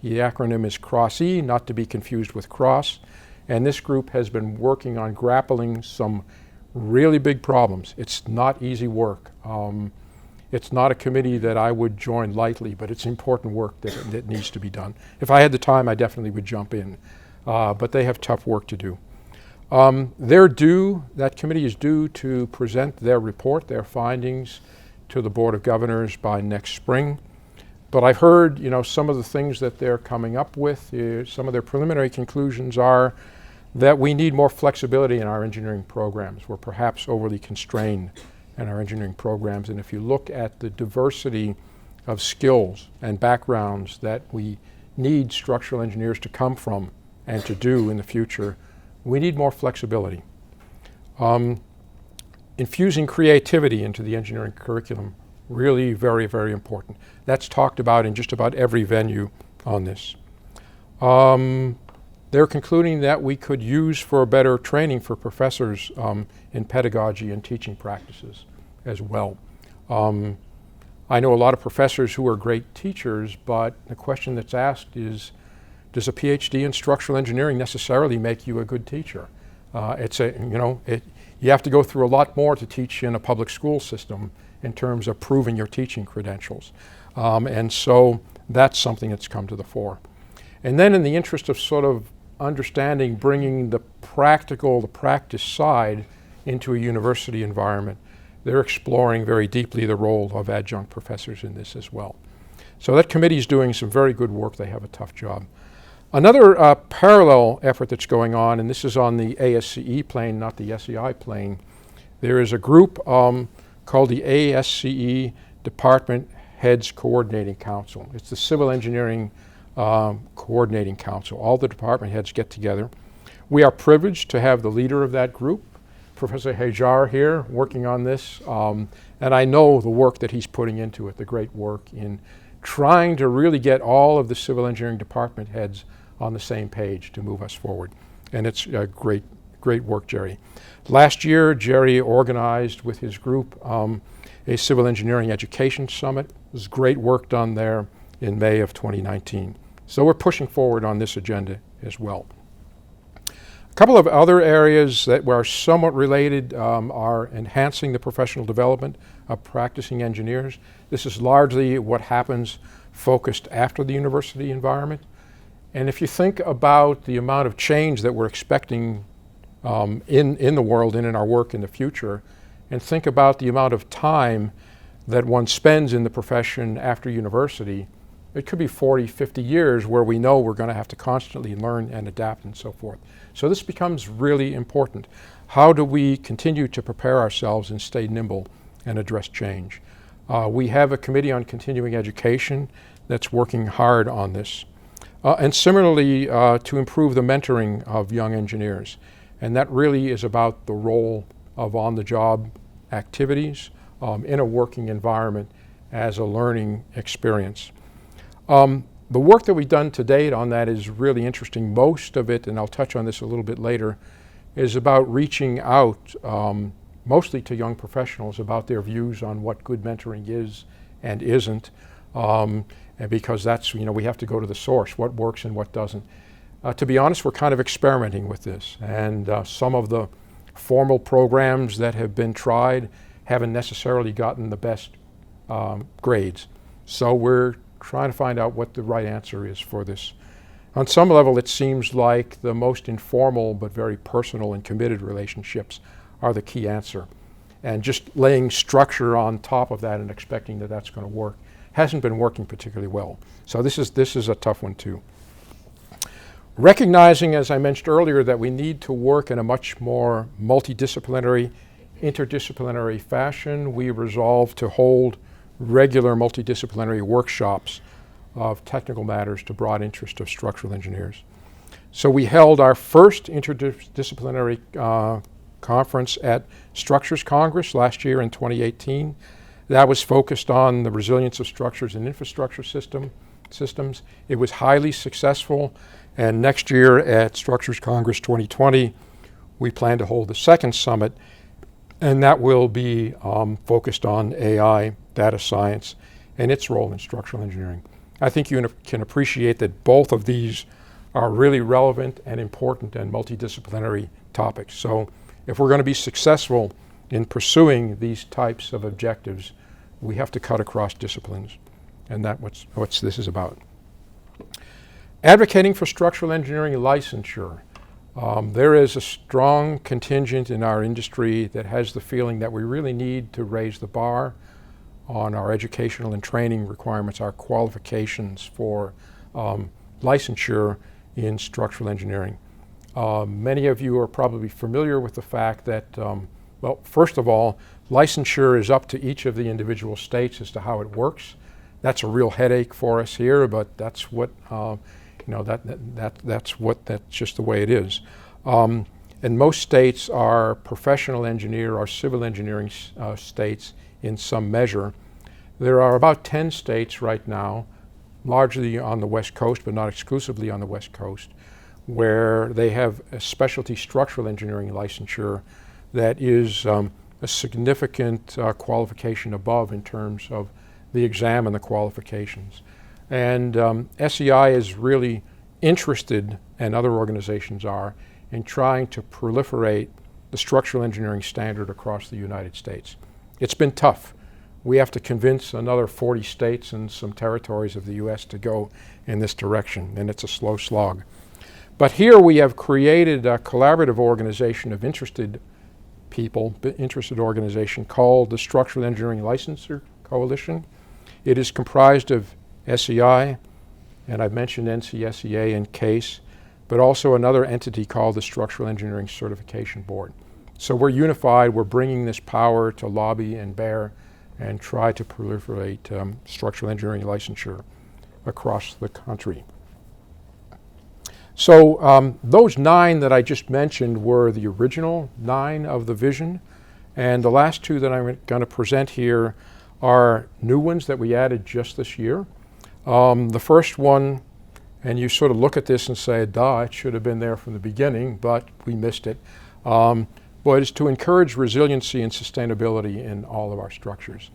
The acronym is CROSS-E, not to be confused with CROSS. And this group has been working on grappling some really big problems. It's not easy work. It's not a committee that I would join lightly, but it's important work that needs to be done. If I had the time, I definitely would jump in. But they have tough work to do. That committee is due to present their report, their findings, to the Board of Governors by next spring. But I've heard, some of the things that they're coming up with. Some of their preliminary conclusions are that we need more flexibility in our engineering programs. We're perhaps overly constrained in our engineering programs. And if you look at the diversity of skills and backgrounds that we need structural engineers to come from and to do in the future, we need more flexibility. Infusing creativity into the engineering curriculum, really very, very important. That's talked about in just about every venue on this. They're concluding that we could use for better training for professors in pedagogy and teaching practices as well. I know a lot of professors who are great teachers, but the question that's asked is, does a PhD in structural engineering necessarily make you a good teacher? You have to go through a lot more to teach in a public school system in terms of proving your teaching credentials. And so that's something that's come to the fore. And then in the interest of sort of understanding, bringing the practice side into a university environment, they're exploring very deeply the role of adjunct professors in this as well. So that committee is doing some very good work. They have a tough job. Another parallel effort that's going on, and this is on the ASCE plane, not the SEI plane, there is a group called the ASCE Department Heads Coordinating Council. It's the Civil Engineering Coordinating Council. All the department heads get together. We are privileged to have the leader of that group, Professor Hajar, here working on this, and I know the work that he's putting into it, the great work in trying to really get all of the civil engineering department heads on the same page to move us forward. And it's great work, Jerry. Last year, Jerry organized with his group a civil engineering education summit. It was great work done there in May of 2019. So we're pushing forward on this agenda as well. A couple of other areas that are somewhat related are enhancing the professional development of practicing engineers. This is largely what happens focused after the university environment. And if you think about the amount of change that we're expecting in the world and in our work in the future, and think about the amount of time that one spends in the profession after university, it could be 40, 50 years where we know we're going to have to constantly learn and adapt and so forth. So this becomes really important. How do we continue to prepare ourselves and stay nimble and address change? We have a committee on continuing education that's working hard on this. And similarly, to improve the mentoring of young engineers. And that really is about the role of on-the-job activities in a working environment as a learning experience. The work that we've done to date on that is really interesting. Most of it, and I'll touch on this a little bit later, is about reaching out mostly to young professionals about their views on what good mentoring is and isn't. And because that's, we have to go to the source, what works and what doesn't. To be honest, we're kind of experimenting with this. And some of the formal programs that have been tried haven't necessarily gotten the best grades. So we're trying to find out what the right answer is for this. On some level, it seems like the most informal but very personal and committed relationships are the key answer. And just laying structure on top of that and expecting that that's going to work hasn't been working particularly well. So this is a tough one too. Recognizing, as I mentioned earlier, that we need to work in a much more multidisciplinary, interdisciplinary fashion, we resolved to hold regular multidisciplinary workshops of technical matters to broad interest of structural engineers. So we held our first interdisciplinary conference at Structures Congress last year in 2018. That was focused on the resilience of structures and infrastructure systems. It was highly successful, and next year at Structures Congress 2020, we plan to hold the second summit, and that will be focused on AI, data science, and its role in structural engineering. I think you can appreciate that both of these are really relevant and important and multidisciplinary topics. So if we're going to be successful in pursuing these types of objectives, we have to cut across disciplines, and that's what this is about. Advocating for structural engineering licensure. There is a strong contingent in our industry that has the feeling that we really need to raise the bar on our educational and training requirements, our qualifications for licensure in structural engineering. Many of you are probably familiar with the fact that, well, first of all, licensure is up to each of the individual states as to how it works. That's a real headache for us here, but that's what that's just the way it is. And most states are professional engineer or civil engineering states in some measure. There are about 10 states right now, largely on the West Coast, but not exclusively on the West Coast, where they have a specialty structural engineering licensure that is a significant qualification above in terms of the exam and the qualifications. And SEI is really interested, and other organizations are, in trying to proliferate the structural engineering standard across the United States. It's been tough. We have to convince another 40 states and some territories of the US to go in this direction, and it's a slow slog. But here we have created a collaborative organization of interested people, interested organization called the Structural Engineering Licensure Coalition. It is comprised of SEI, and I've mentioned NCSEA and CASE, but also another entity called the Structural Engineering Certification Board. So we're unified, we're bringing this power to lobby and bear and try to proliferate structural engineering licensure across the country. So those 9 that I just mentioned were the original 9 of the vision, and the last 2 that I'm going to present here are new ones that we added just this year. The first one, and you sort of look at this and say, duh, it should have been there from the beginning, but we missed it. But is to encourage resiliency and sustainability in all of our structures.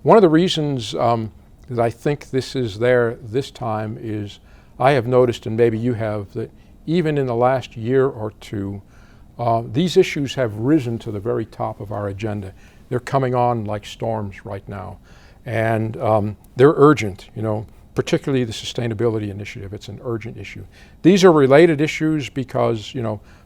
One of the reasons that I think this is there this time is I have noticed, and maybe you have, that even in the last year or 2, these issues have risen to the very top of our agenda. They're coming on like storms right now. And they're urgent, particularly the sustainability initiative. It's an urgent issue. These are related issues because,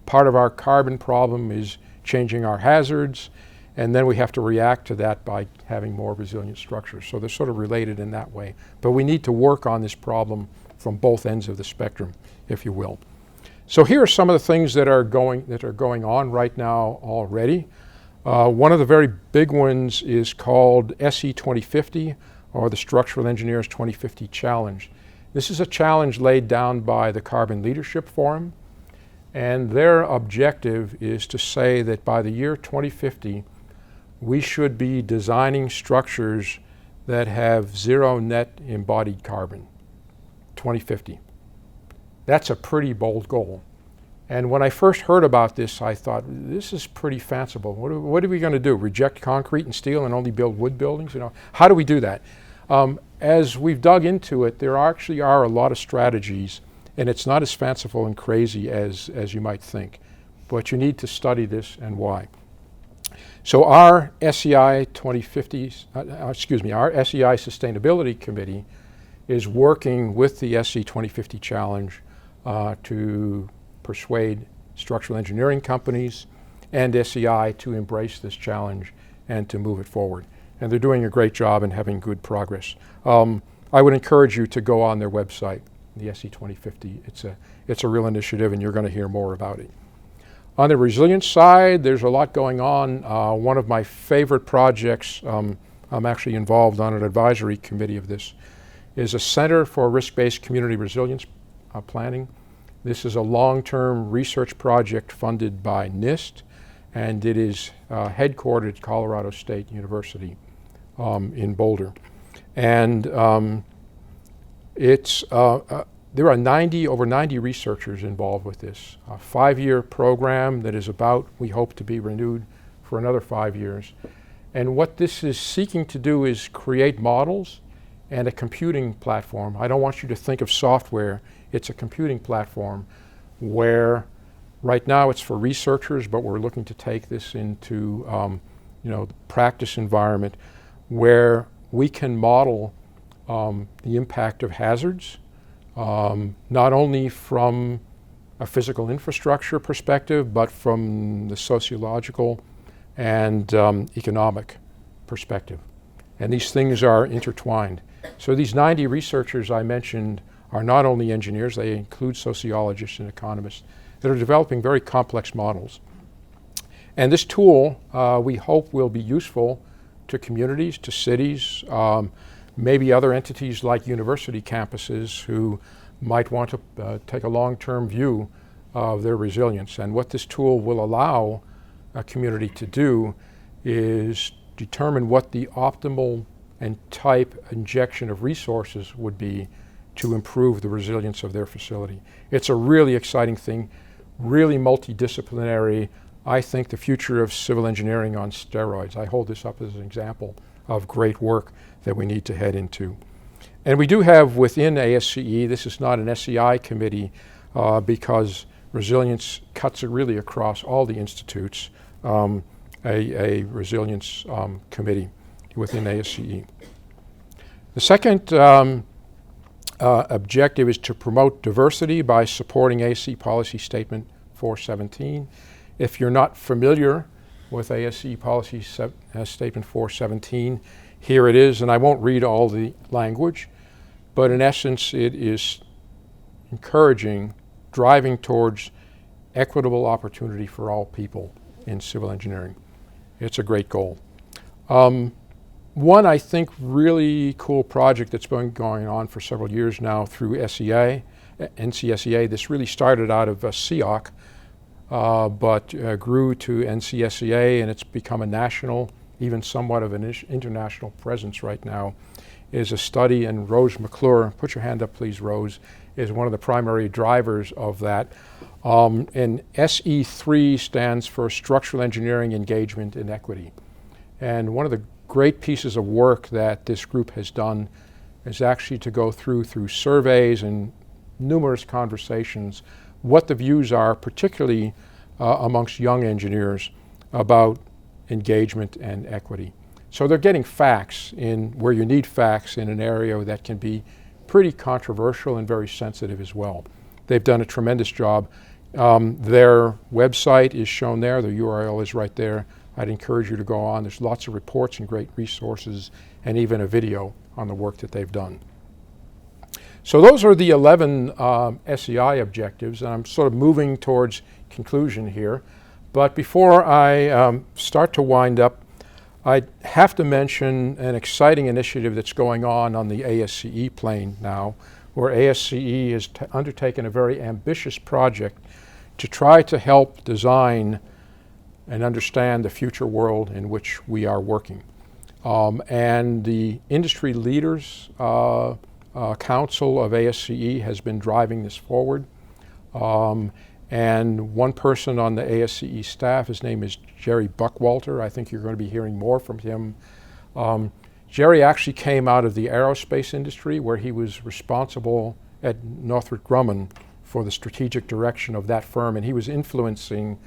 part of our carbon problem is changing our hazards, and then we have to react to that by having more resilient structures. So they're sort of related in that way. But we need to work on this problem from both ends of the spectrum, if you will. So here are some of the things that are going on right now already. One of the very big ones is called SE 2050, or the Structural Engineers 2050 Challenge. This is a challenge laid down by the Carbon Leadership Forum, and their objective is to say that by the year 2050, we should be designing structures that have 0 net embodied carbon. 2050. That's a pretty bold goal. And when I first heard about this, I thought, this is pretty fanciful. What are we going to do? Reject concrete and steel and only build wood buildings? How do we do that? As we've dug into it, there actually are a lot of strategies, and it's not as fanciful and crazy as you might think. But you need to study this and why. So our SEI 2050, our SEI Sustainability Committee is working with the SE 2050 Challenge to persuade structural engineering companies and SEI to embrace this challenge and to move it forward. And they're doing a great job and having good progress. I would encourage you to go on their website, the SE 2050. It's a real initiative, and you're going to hear more about it. On the resilience side, there's a lot going on. One of my favorite projects, I'm actually involved on an advisory committee of this, is a Center for Risk-Based Community Resilience Planning. This is a long-term research project funded by NIST, and it is headquartered at Colorado State University in Boulder. And there are over 90 researchers involved with this. A 5-year program that is about, we hope to be renewed for another 5 years. And what this is seeking to do is create models and a computing platform. I don't want you to think of software. It's a computing platform where right now it's for researchers, but we're looking to take this into the practice environment where we can model the impact of hazards, not only from a physical infrastructure perspective, but from the sociological and economic perspective. And these things are intertwined. So these 90 researchers I mentioned are not only engineers, they include sociologists and economists that are developing very complex models. And this tool, we hope, will be useful to communities, to cities, maybe other entities like university campuses who might want to take a long-term view of their resilience. And what this tool will allow a community to do is determine what the optimal and type injection of resources would be to improve the resilience of their facility. It's a really exciting thing, really multidisciplinary. I think the future of civil engineering on steroids. I hold this up as an example of great work that we need to head into. And we do have within ASCE, this is not an SEI committee because resilience cuts it really across all the institutes, a resilience committee within ASCE. The second objective is to promote diversity by supporting ASCE Policy Statement 417. If you're not familiar with ASCE Policy Statement 417, here it is, and I won't read all the language, but in essence it is encouraging, driving towards equitable opportunity for all people in civil engineering. It's a great goal. One, I think, really cool project that's been going on for several years now through SEI, NCSEA. This really started out of CEOC, but grew to NCSEA, and it's become a national, even somewhat of an international presence right now, is a study, and Rose McClure, put your hand up please, Rose, is one of the primary drivers of that. And SE3 stands for Structural Engineering Engagement and Equity. And one of the great pieces of work that this group has done is actually to go through surveys and numerous conversations what the views are, particularly amongst young engineers, about engagement and equity. So they're getting facts in where you need facts in an area that can be pretty controversial and very sensitive as well. They've done a tremendous job. Their website is shown there. The URL is right there. I'd encourage you to go on. There's lots of reports and great resources and even a video on the work that they've done. So those are the 11 SEI objectives, and I'm sort of moving towards conclusion here. But before I start to wind up, I have to mention an exciting initiative that's going on the ASCE plane now, where ASCE has undertaken a very ambitious project to try to help design and understand the future world in which we are working. And the Industry Leaders Council of ASCE has been driving this forward. And one person on the ASCE staff, his name is Jerry Buckwalter. I think you're going to be hearing more from him. Jerry actually came out of the aerospace industry, where he was responsible at Northrop Grumman for the strategic direction of that firm, and he was influencing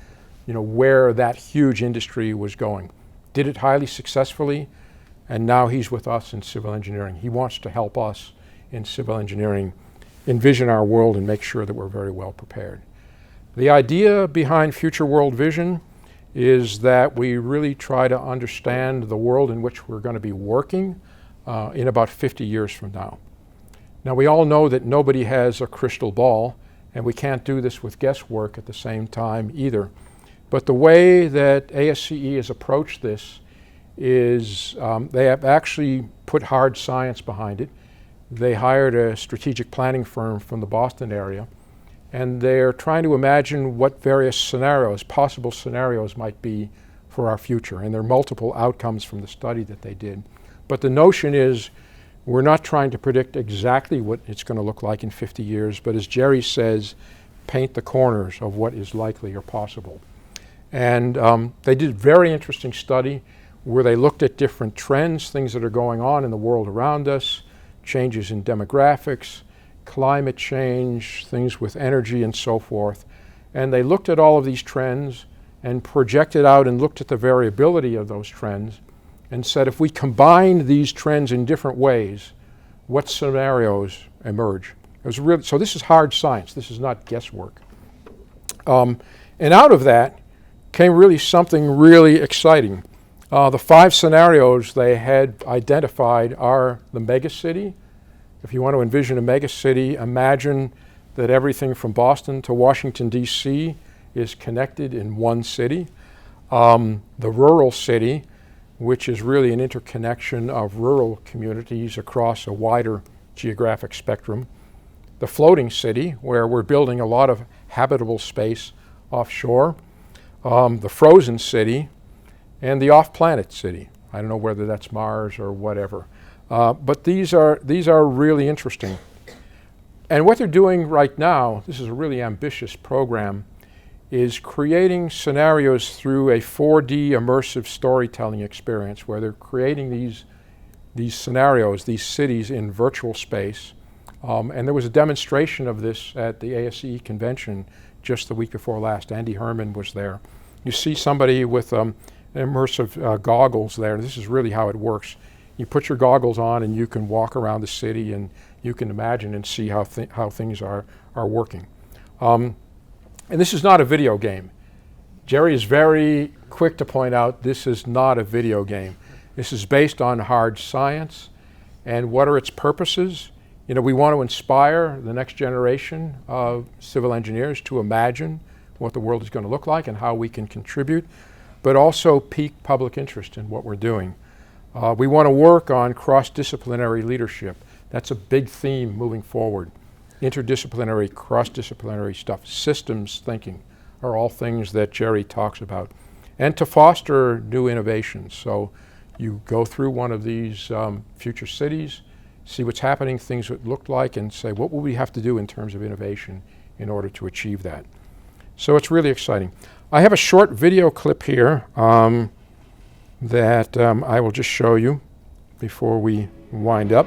where that huge industry was going. Did it highly successfully, and now he's with us in civil engineering. He wants to help us in civil engineering envision our world and make sure that we're very well prepared. The idea behind Future World Vision is that we really try to understand the world in which we're going to be working in about 50 years from now. Now, we all know that nobody has a crystal ball, and we can't do this with guesswork at the same time either. But the way that ASCE has approached this is they have actually put hard science behind it. They hired a strategic planning firm from the Boston area, and they're trying to imagine what various scenarios, possible scenarios might be for our future. And there are multiple outcomes from the study that they did. But the notion is we're not trying to predict exactly what it's going to look like in 50 years, but as Jerry says, paint the corners of what is likely or possible. And they did a very interesting study where they looked at different trends, things that are going on in the world around us, changes in demographics, climate change, things with energy and so forth. And they looked at all of these trends and projected out and looked at the variability of those trends and said if we combine these trends in different ways, what scenarios emerge? It was really, so this is hard science. This is not guesswork. And out of that came really something really exciting. The 5 scenarios they had identified are the megacity. If you want to envision a megacity, imagine that everything from Boston to Washington, D.C. is connected in one city. The rural city, which is really an interconnection of rural communities across a wider geographic spectrum. The floating city, where we're building a lot of habitable space offshore. The frozen city, and the off-planet city. I don't know whether that's Mars or whatever. But these are really interesting. And what they're doing right now, this is a really ambitious program, is creating scenarios through a 4D immersive storytelling experience where they're creating these scenarios, these cities in virtual space. And there was a demonstration of this at the ASCE convention just the week before last. Andy Herman was there. You see somebody with immersive goggles there. This is really how it works. You put your goggles on and you can walk around the city and you can imagine and see how things are working. And this is not a video game. Jerry is very quick to point out this is not a video game. This is based on hard science. And what are its purposes? You know, we want to inspire the next generation of civil engineers to imagine what the world is going to look like and how we can contribute, but also pique public interest in what we're doing. We want to work on cross-disciplinary leadership. That's a big theme moving forward. Interdisciplinary, cross-disciplinary stuff, systems thinking are all things that Jerry talks about. And to foster new innovations. So you go through one of these future cities, see what's happening, things that look like, and say, what will we have to do in terms of innovation in order to achieve that? So it's really exciting. I have a short video clip here that I will just show you before we wind up,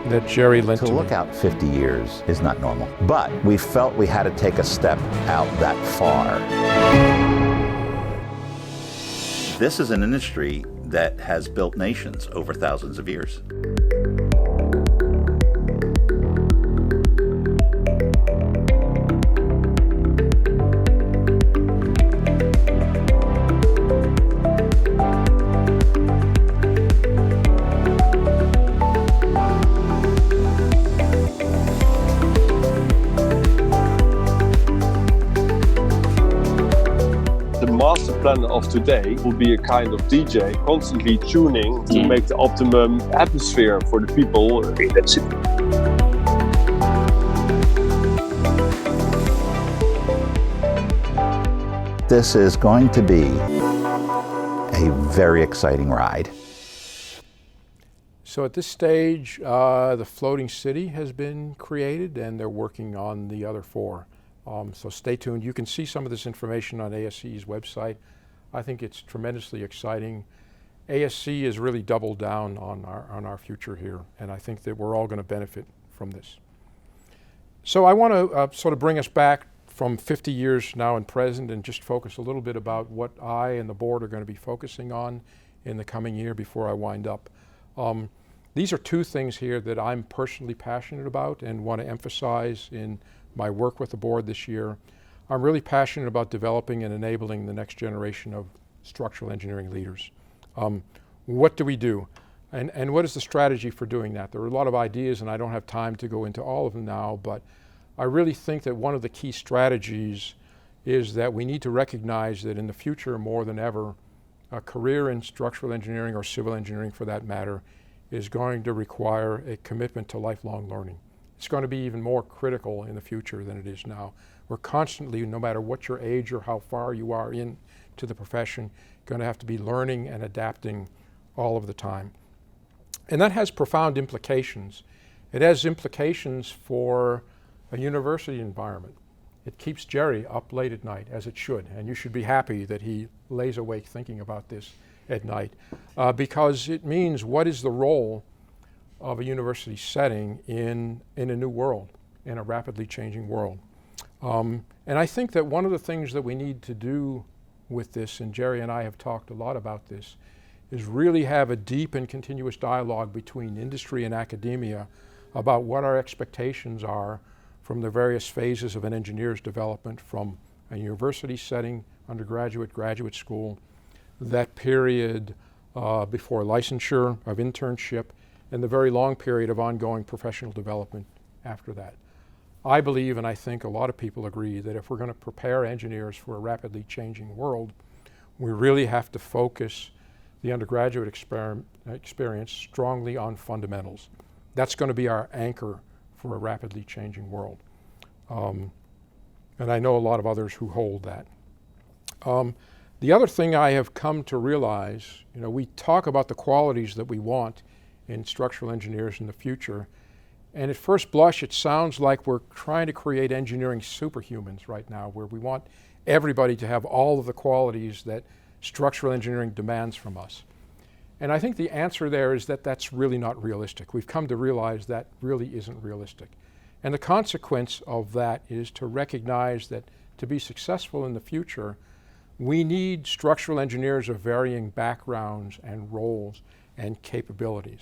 that Jerry lent to me. To look out 50 years is not normal, but we felt we had to take a step out that far. This is an industry that has built nations over thousands of years. Master plan of today will be a kind of DJ constantly tuning to make the optimum atmosphere for the people in that city. This is going to be a very exciting ride. So at this stage, the floating city has been created and they're working on the other 4. So stay tuned. You can see some of this information on ASCE's website. I think it's tremendously exciting. ASCE has really doubled down on our future here, and I think that we're all going to benefit from this. So I want to sort of bring us back from 50 years now and present and just focus a little bit about what I and the board are going to be focusing on in the coming year before I wind up. These are 2 things here that I'm personally passionate about and want to emphasize in my work with the board this year. I'm really passionate about developing and enabling the next generation of structural engineering leaders. What do we do? And what is the strategy for doing that? There are a lot of ideas and I don't have time to go into all of them now, but I really think that one of the key strategies is that we need to recognize that in the future more than ever, a career in structural engineering or civil engineering for that matter is going to require a commitment to lifelong learning. It's going to be even more critical in the future than it is now. We're constantly, no matter what your age or how far you are into the profession, going to have to be learning and adapting all of the time. And that has profound implications. It has implications for a university environment. It keeps Jerry up late at night, as it should, and you should be happy that he lays awake thinking about this at night, because it means what is the role of a university setting in a new world, in a rapidly changing world. And I think that one of the things that we need to do with this, and Jerry and I have talked a lot about this, is really have a deep and continuous dialogue between industry and academia about what our expectations are from the various phases of an engineer's development, from a university setting, undergraduate, graduate school, that period before licensure, of internship, and the very long period of ongoing professional development after that. I believe, and I think a lot of people agree, that if we're going to prepare engineers for a rapidly changing world, we really have to focus the undergraduate experience strongly on fundamentals. That's going to be our anchor for a rapidly changing world. And I know a lot of others who hold that. The other thing I have come to realize, we talk about the qualities that we want in structural engineers in the future, and at first blush it sounds like we're trying to create engineering superhumans right now, where we want everybody to have all of the qualities that structural engineering demands from us. And I think the answer there is that that's really not realistic. We've come to realize that really isn't realistic. And the consequence of that is to recognize that to be successful in the future, we need structural engineers of varying backgrounds and roles and capabilities.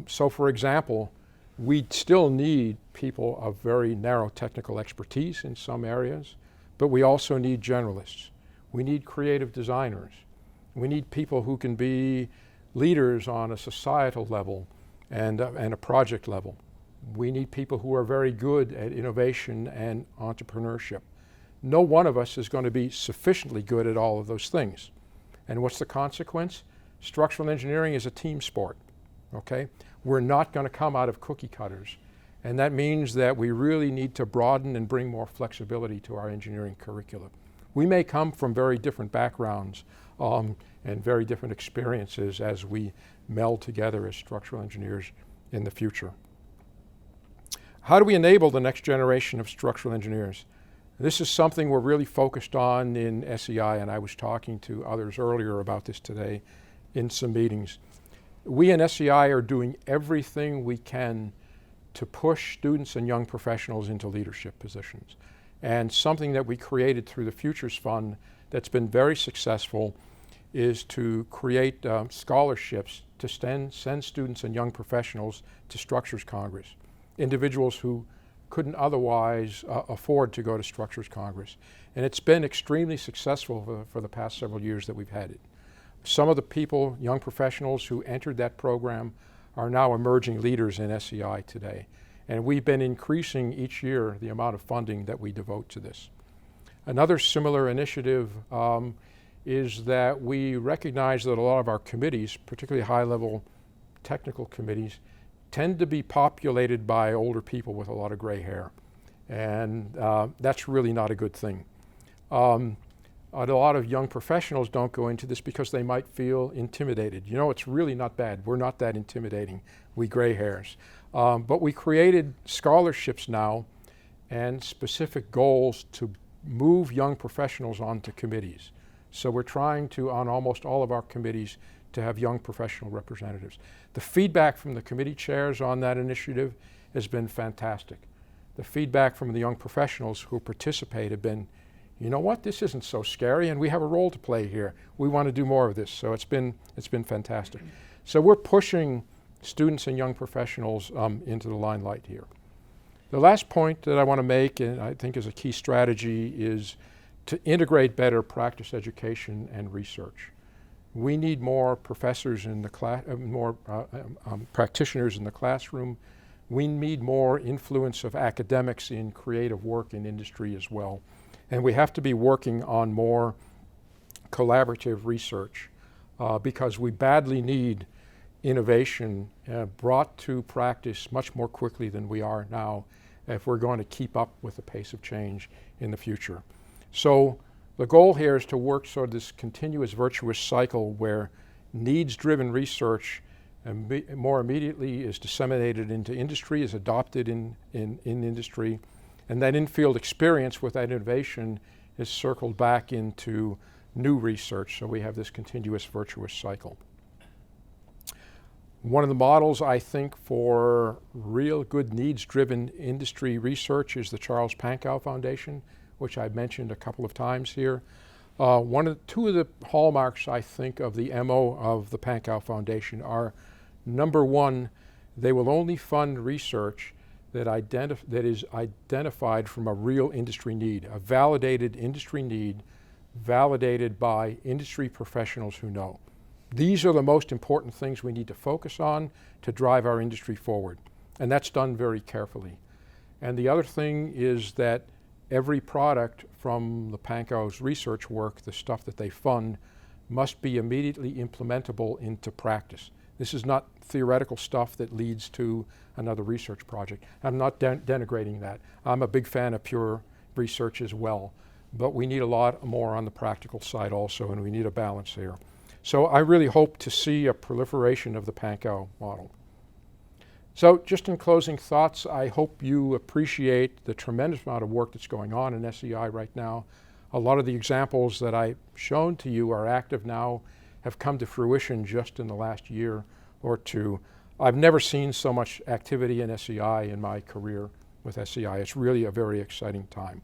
So for example, we still need people of very narrow technical expertise in some areas, but we also need generalists. We need creative designers. We need people who can be leaders on a societal level and a project level. We need people who are very good at innovation and entrepreneurship. No one of us is going to be sufficiently good at all of those things. And what's the consequence? Structural engineering is a team sport, okay? We're not going to come out of cookie cutters. And that means that we really need to broaden and bring more flexibility to our engineering curriculum. We may come from very different backgrounds and very different experiences as we meld together as structural engineers in the future. How do we enable the next generation of structural engineers? This is something we're really focused on in SEI, and I was talking to others earlier about this today in some meetings. We in SEI are doing everything we can to push students and young professionals into leadership positions. And something that we created through the Futures Fund that's been very successful is to create scholarships to send students and young professionals to Structures Congress, individuals who couldn't otherwise afford to go to Structures Congress. And it's been extremely successful for the past several years that we've had it. Some of the people, young professionals who entered that program, are now emerging leaders in SEI today. And we've been increasing each year the amount of funding that we devote to this. Another similar initiative is that we recognize that a lot of our committees, particularly high-level technical committees, tend to be populated by older people with a lot of gray hair. And that's really not a good thing. A lot of young professionals don't go into this because they might feel intimidated. It's really not bad. We're not that intimidating, we gray hairs. But we created scholarships now and specific goals to move young professionals onto committees. So we're trying to, on almost all of our committees, to have young professional representatives. The feedback from the committee chairs on that initiative has been fantastic. The feedback from the young professionals who participate have been, you know what, this isn't so scary and we have a role to play here. We want to do more of this. So it's been fantastic. So we're pushing students and young professionals into the limelight here. The last point that I want to make, and I think is a key strategy, is to integrate better practice education and research. We need more professors in the class, more practitioners in the classroom. We need more influence of academics in creative work in industry as well. And we have to be working on more collaborative research because we badly need innovation brought to practice much more quickly than we are now if we're going to keep up with the pace of change in the future. So the goal here is to work sort of this continuous virtuous cycle where needs-driven research more immediately is disseminated into industry, is adopted in industry, and that in-field experience with that innovation is circled back into new research, so we have this continuous virtuous cycle. One of the models, I think, for real good needs-driven industry research is the Charles Pankow Foundation, which I've mentioned a couple of times here. Two of the hallmarks, I think, of the MO of the Pankow Foundation are, number one, they will only fund research that is identified from a real industry need, a validated industry need, validated by industry professionals who know. These are the most important things we need to focus on to drive our industry forward, and that's done very carefully. And the other thing is that every product from the Pankow's research work, the stuff that they fund, must be immediately implementable into practice. This is not theoretical stuff that leads to another research project. I'm not denigrating that. I'm a big fan of pure research as well, but we need a lot more on the practical side also, and we need a balance here. So I really hope to see a proliferation of the Pankow model. So just in closing thoughts, I hope you appreciate the tremendous amount of work that's going on in SEI right now. A lot of the examples that I've shown to you are active now, have come to fruition just in the last year or two. I've never seen so much activity in SEI in my career with SEI. It's really a very exciting time.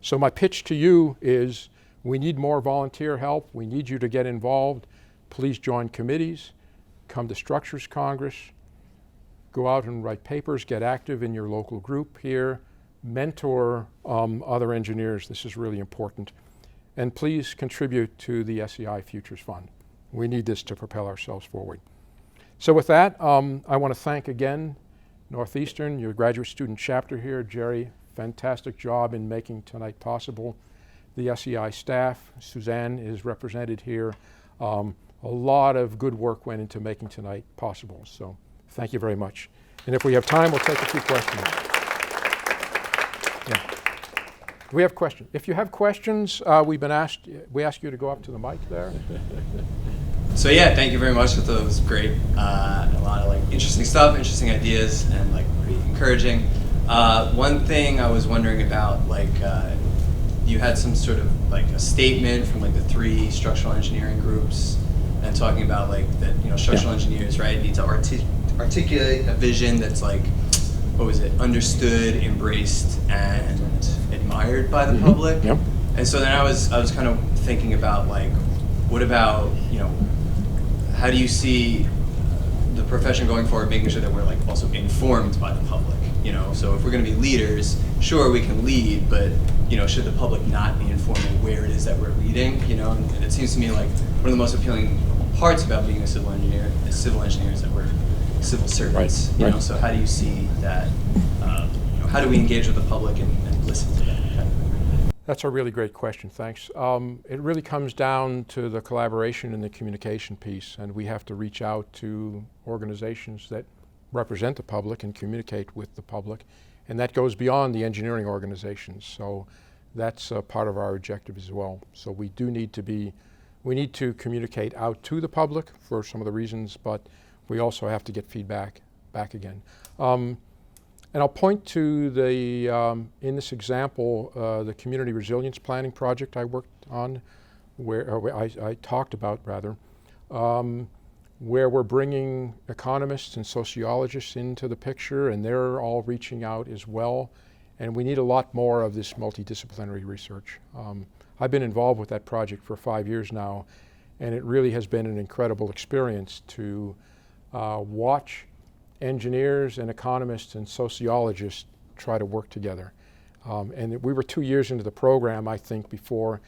So my pitch to you is we need more volunteer help. We need you to get involved. Please join committees, come to Structures Congress, go out and write papers, get active in your local group here, mentor other engineers. This is really important. And please contribute to the SEI Futures Fund. We need this to propel ourselves forward. So with that, I want to thank again Northeastern, your graduate student chapter here. Jerry, fantastic job in making tonight possible. The SEI staff, Suzanne is represented here. A lot of good work went into making tonight possible. So thank you very much. And if we have time, we'll take a few questions. Yeah. Do we have questions? If you have questions, we ask you to go up to the mic there. So yeah, thank you very much. That was great. A lot of interesting stuff, interesting ideas, and pretty encouraging. One thing I was wondering about, you had some sort of a statement from the three structural engineering groups, and talking about that structural engineers, right, need to articulate a vision that's understood, embraced, and admired by the public. Yep. And so then I was kind of thinking about what about how do you see the profession going forward, making sure that we're also informed by the public? So if we're going to be leaders, sure, we can lead, but should the public not be informed of where it is that we're leading? And it seems to me one of the most appealing parts about being a civil engineer is that we're civil servants. Right. So how do you see that? How do we engage with the public and listen to them? Kind of thing? That's a really great question, thanks. It really comes down to the collaboration and the communication piece, and we have to reach out to organizations that represent the public and communicate with the public, and that goes beyond the engineering organizations. So that's part of our objective as well. So we need to communicate out to the public for some of the reasons, but we also have to get feedback back again. And I'll point to in this example, the community resilience planning project I worked on, where I talked about rather, where we're bringing economists and sociologists into the picture, and they're all reaching out as well. And we need a lot more of this multidisciplinary research. I've been involved with that project for 5 years now, and it really has been an incredible experience to watch engineers and economists and sociologists try to work together. And we were 2 years into the program, I think, before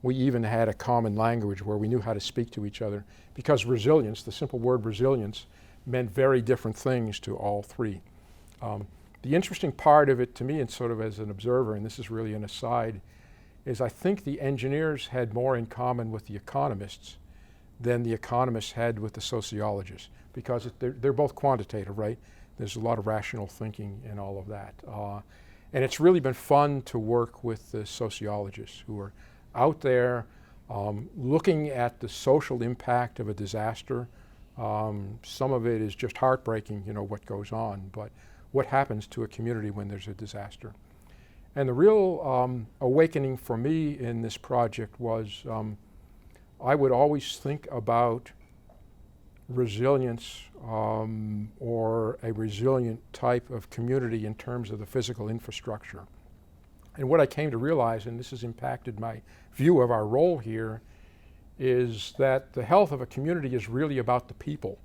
we even had a common language where we knew how to speak to each other, because resilience, the simple word resilience, meant very different things to all three. The interesting part of it to me, and sort of as an observer, and this is really an aside, is I think the engineers had more in common with the economists than the economists had with the sociologists, because they're both quantitative, right? There's a lot of rational thinking in all of that. And it's really been fun to work with the sociologists who are out there looking at the social impact of a disaster. Some of it is just heartbreaking, you know, what goes on, but what happens to a community when there's a disaster. And the real awakening for me in this project was I would always think about resilience or a resilient type of community in terms of the physical infrastructure. And what I came to realize, and this has impacted my view of our role here, is that the health of a community is really about the people.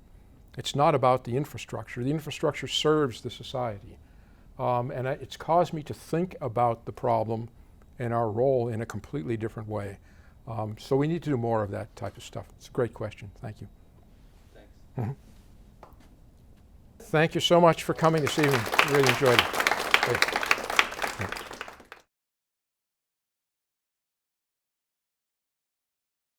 It's not about the infrastructure. The infrastructure serves the society. And it's caused me to think about the problem and our role in a completely different way. So we need to do more of that type of stuff. It's a great question. Thank you. Thanks. Thank you so much for coming this evening. Really enjoyed it. Great.